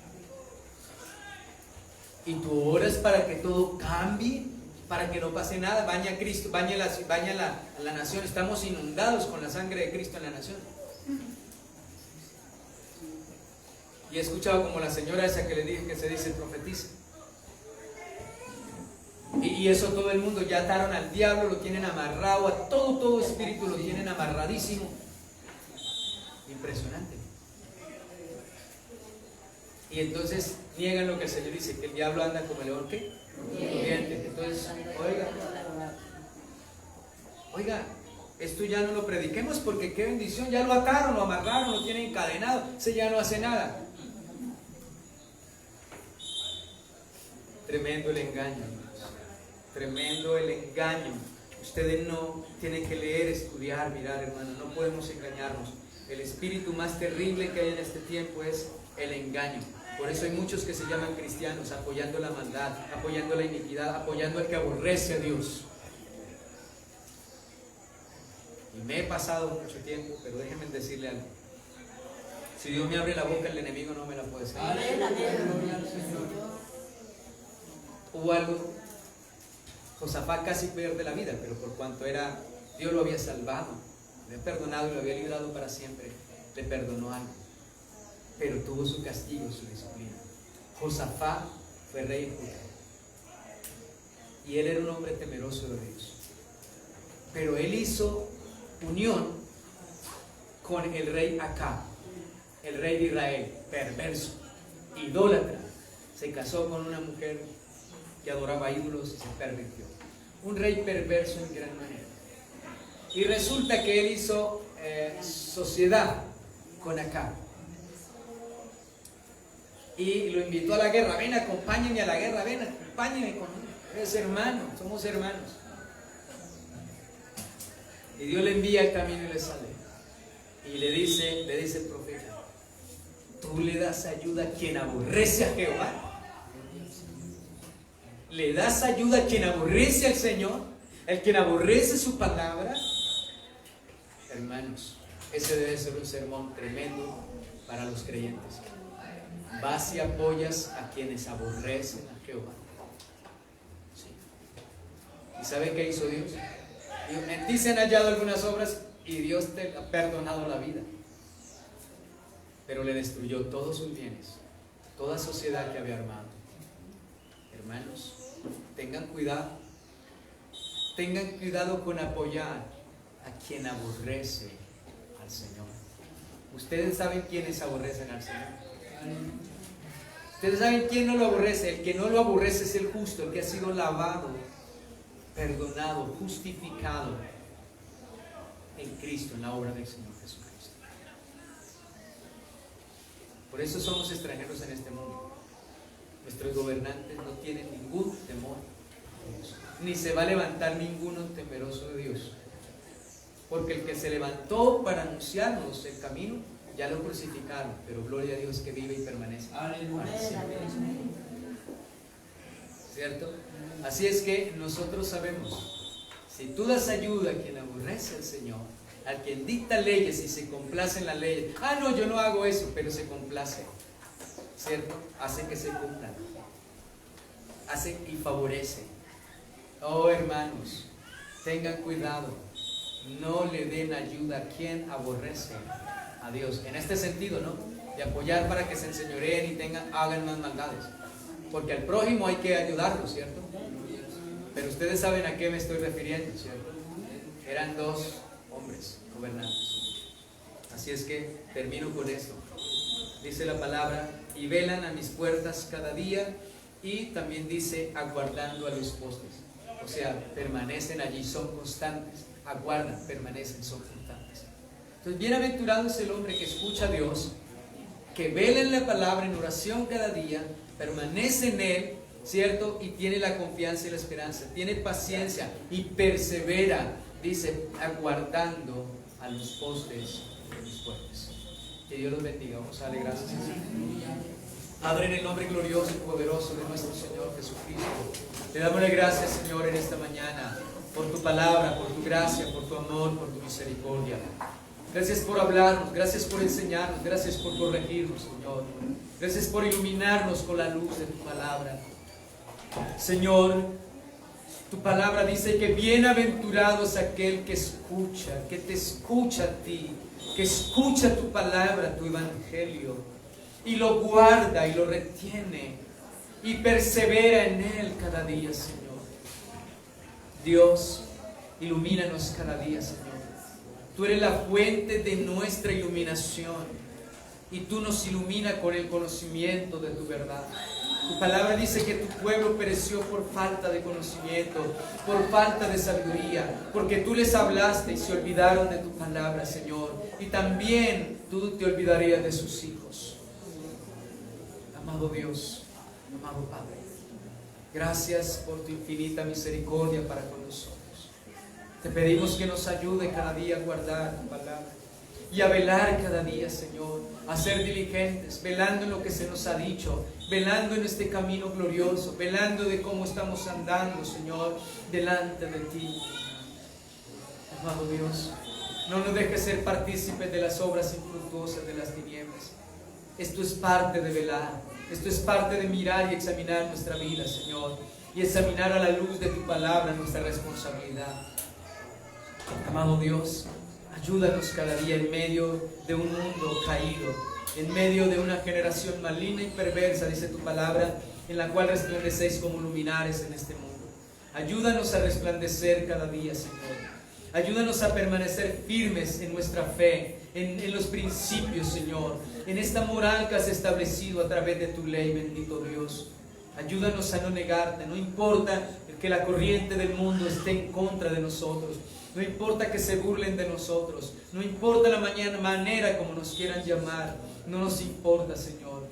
Y tú oras para que todo cambie, para que no pase nada. Baña a Cristo, baña la nación. Estamos inundados con la sangre de Cristo en la nación. Y he escuchado como la señora esa que le dije que se dice profetiza. Y eso todo el mundo, ya ataron al diablo, lo tienen amarrado, a todo espíritu lo tienen amarradísimo. Impresionante. Y entonces niegan lo que se le dice, que el diablo anda como el león, ¿qué? Rugiente. Entonces, oiga, esto ya no lo prediquemos porque qué bendición, ya lo ataron, lo amarraron, lo tienen encadenado, ese ya no hace nada. Tremendo el engaño, tremendo el engaño. Ustedes no tienen que leer, estudiar, mirar, hermano, no podemos engañarnos. El espíritu más terrible que hay en este tiempo es el engaño. Por eso hay muchos que se llaman cristianos, apoyando la maldad, apoyando la iniquidad, apoyando al que aborrece a Dios. Y me he pasado mucho tiempo, pero déjenme decirle algo. Si Dios me abre la boca, el enemigo no me la puede cerrar. Hubo algo, Josafat casi pierde la vida, pero por cuanto era, Dios lo había salvado, lo había perdonado y lo había librado para siempre, le perdonó algo, pero tuvo su castigo, su disciplina. Josafat fue rey en Judá y él era un hombre temeroso de Dios, pero él hizo unión con el rey Acab, el rey de Israel, perverso, idólatra. Se casó con una mujer que adoraba ídolos y se pervirtió. Un rey perverso en gran manera. Y resulta que él hizo sociedad con Acab. Y lo invitó a la guerra. Ven, acompáñenme a la guerra, ven, acompáñenme conmigo. Eres hermano, somos hermanos. Y Dios le envía el camino y le sale. Y le dice el profeta: tú le das ayuda a quien aborrece a Jehová. ¿Le das ayuda a quien aborrece al Señor? ¿El quien aborrece su palabra? Hermanos, ese debe ser un sermón tremendo para los creyentes. Vas y apoyas a quienes aborrecen a Jehová. Sí. ¿Y sabe qué hizo Dios? En ti se han hallado algunas obras y Dios te ha perdonado la vida. Pero le destruyó todos sus bienes, toda sociedad que había armado. Hermanos, tengan cuidado con apoyar a quien aborrece al Señor. Ustedes saben quiénes aborrecen al Señor. Ustedes saben quién no lo aborrece. El que no lo aborrece es el justo, el que ha sido lavado, perdonado, justificado en Cristo, en la obra del Señor Jesucristo. Por eso somos extranjeros en este mundo. Nuestros gobernantes no tienen ningún temor de Dios, ni se va a levantar ninguno temeroso de Dios, porque el que se levantó para anunciarnos el camino ya lo crucificaron, pero gloria a Dios que vive y permanece para siempre. ¿Cierto? Así es que nosotros sabemos, si tú das ayuda a quien aborrece al Señor, al quien dicta leyes y se complace en las leyes, no, yo no hago eso, pero se complace, ¿cierto? Hace que se cumplan, hace y favorece. Oh, hermanos, tengan cuidado, no le den ayuda a quien aborrece a Dios, en este sentido, ¿no? De apoyar para que se enseñoreen y hagan más maldades, porque al prójimo hay que ayudarlo, ¿cierto? Pero ustedes saben a qué me estoy refiriendo, ¿cierto? Eran dos hombres gobernantes. Así es que termino con esto. Dice la palabra: y velan a mis puertas cada día, y también dice aguardando a los postes. O sea, permanecen allí, son constantes, aguardan, permanecen, son constantes. Entonces, bienaventurado es el hombre que escucha a Dios, que vela en la palabra en oración cada día, permanece en él, ¿cierto? Y tiene la confianza y la esperanza, tiene paciencia y persevera, dice, aguardando a los postes de mis puertas. Que Dios los bendiga. Vamos a darle gracias a Dios. Padre, en el nombre glorioso y poderoso de nuestro Señor Jesucristo, te damos las gracias, Señor, en esta mañana, por tu palabra, por tu gracia, por tu amor, por tu misericordia. Gracias por hablarnos, gracias por enseñarnos, gracias por corregirnos, Señor. Gracias por iluminarnos con la luz de tu palabra. Señor, tu palabra dice que bienaventurado es aquel que escucha, que te escucha a ti, que escucha tu palabra, tu evangelio, y lo guarda y lo retiene y persevera en Él cada día, Señor. Dios, ilumínanos cada día, Señor. Tú eres la fuente de nuestra iluminación y tú nos iluminas con el conocimiento de tu verdad. Tu palabra dice que tu pueblo pereció por falta de conocimiento, por falta de sabiduría, porque tú les hablaste y se olvidaron de tu palabra, Señor. Y también tú te olvidarías de sus hijos. Amado Dios, amado Padre, gracias por tu infinita misericordia para con nosotros. Te pedimos que nos ayude cada día a guardar tu palabra y a velar cada día, Señor, a ser diligentes, velando en lo que se nos ha dicho, velando en este camino glorioso, velando de cómo estamos andando, Señor, delante de ti. Amado Dios, no nos dejes ser partícipes de las obras infructuosas de las tinieblas. Esto es parte de velar, esto es parte de mirar y examinar nuestra vida, Señor, y examinar a la luz de tu palabra nuestra responsabilidad. Amado Dios, ayúdanos cada día en medio de un mundo caído, en medio de una generación maligna y perversa, dice tu palabra, en la cual resplandecéis como luminares en este mundo. Ayúdanos a resplandecer cada día, Señor. Ayúdanos a permanecer firmes en nuestra fe, en los principios, Señor, en esta moral que has establecido a través de tu ley, bendito Dios. Ayúdanos a no negarte, no importa que la corriente del mundo esté en contra de nosotros. No importa que se burlen de nosotros, no importa la manera como nos quieran llamar, no nos importa, Señor.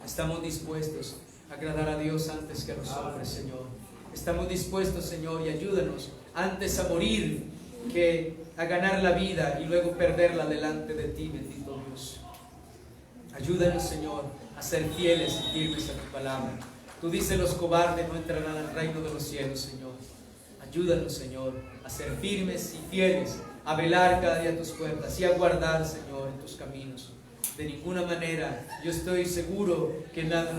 Estamos dispuestos a agradar a Dios antes que a los hombres, Señor. Estamos dispuestos, Señor, y ayúdanos antes a morir que a ganar la vida y luego perderla delante de ti, bendito Dios. Ayúdanos, Señor, a ser fieles y firmes a tu palabra. Tú dices, los cobardes no entrarán al reino de los cielos, Señor. Ayúdanos, Señor, a ser firmes y fieles, a velar cada día tus puertas y a guardar, Señor, en tus caminos. De ninguna manera, yo estoy seguro que nada nos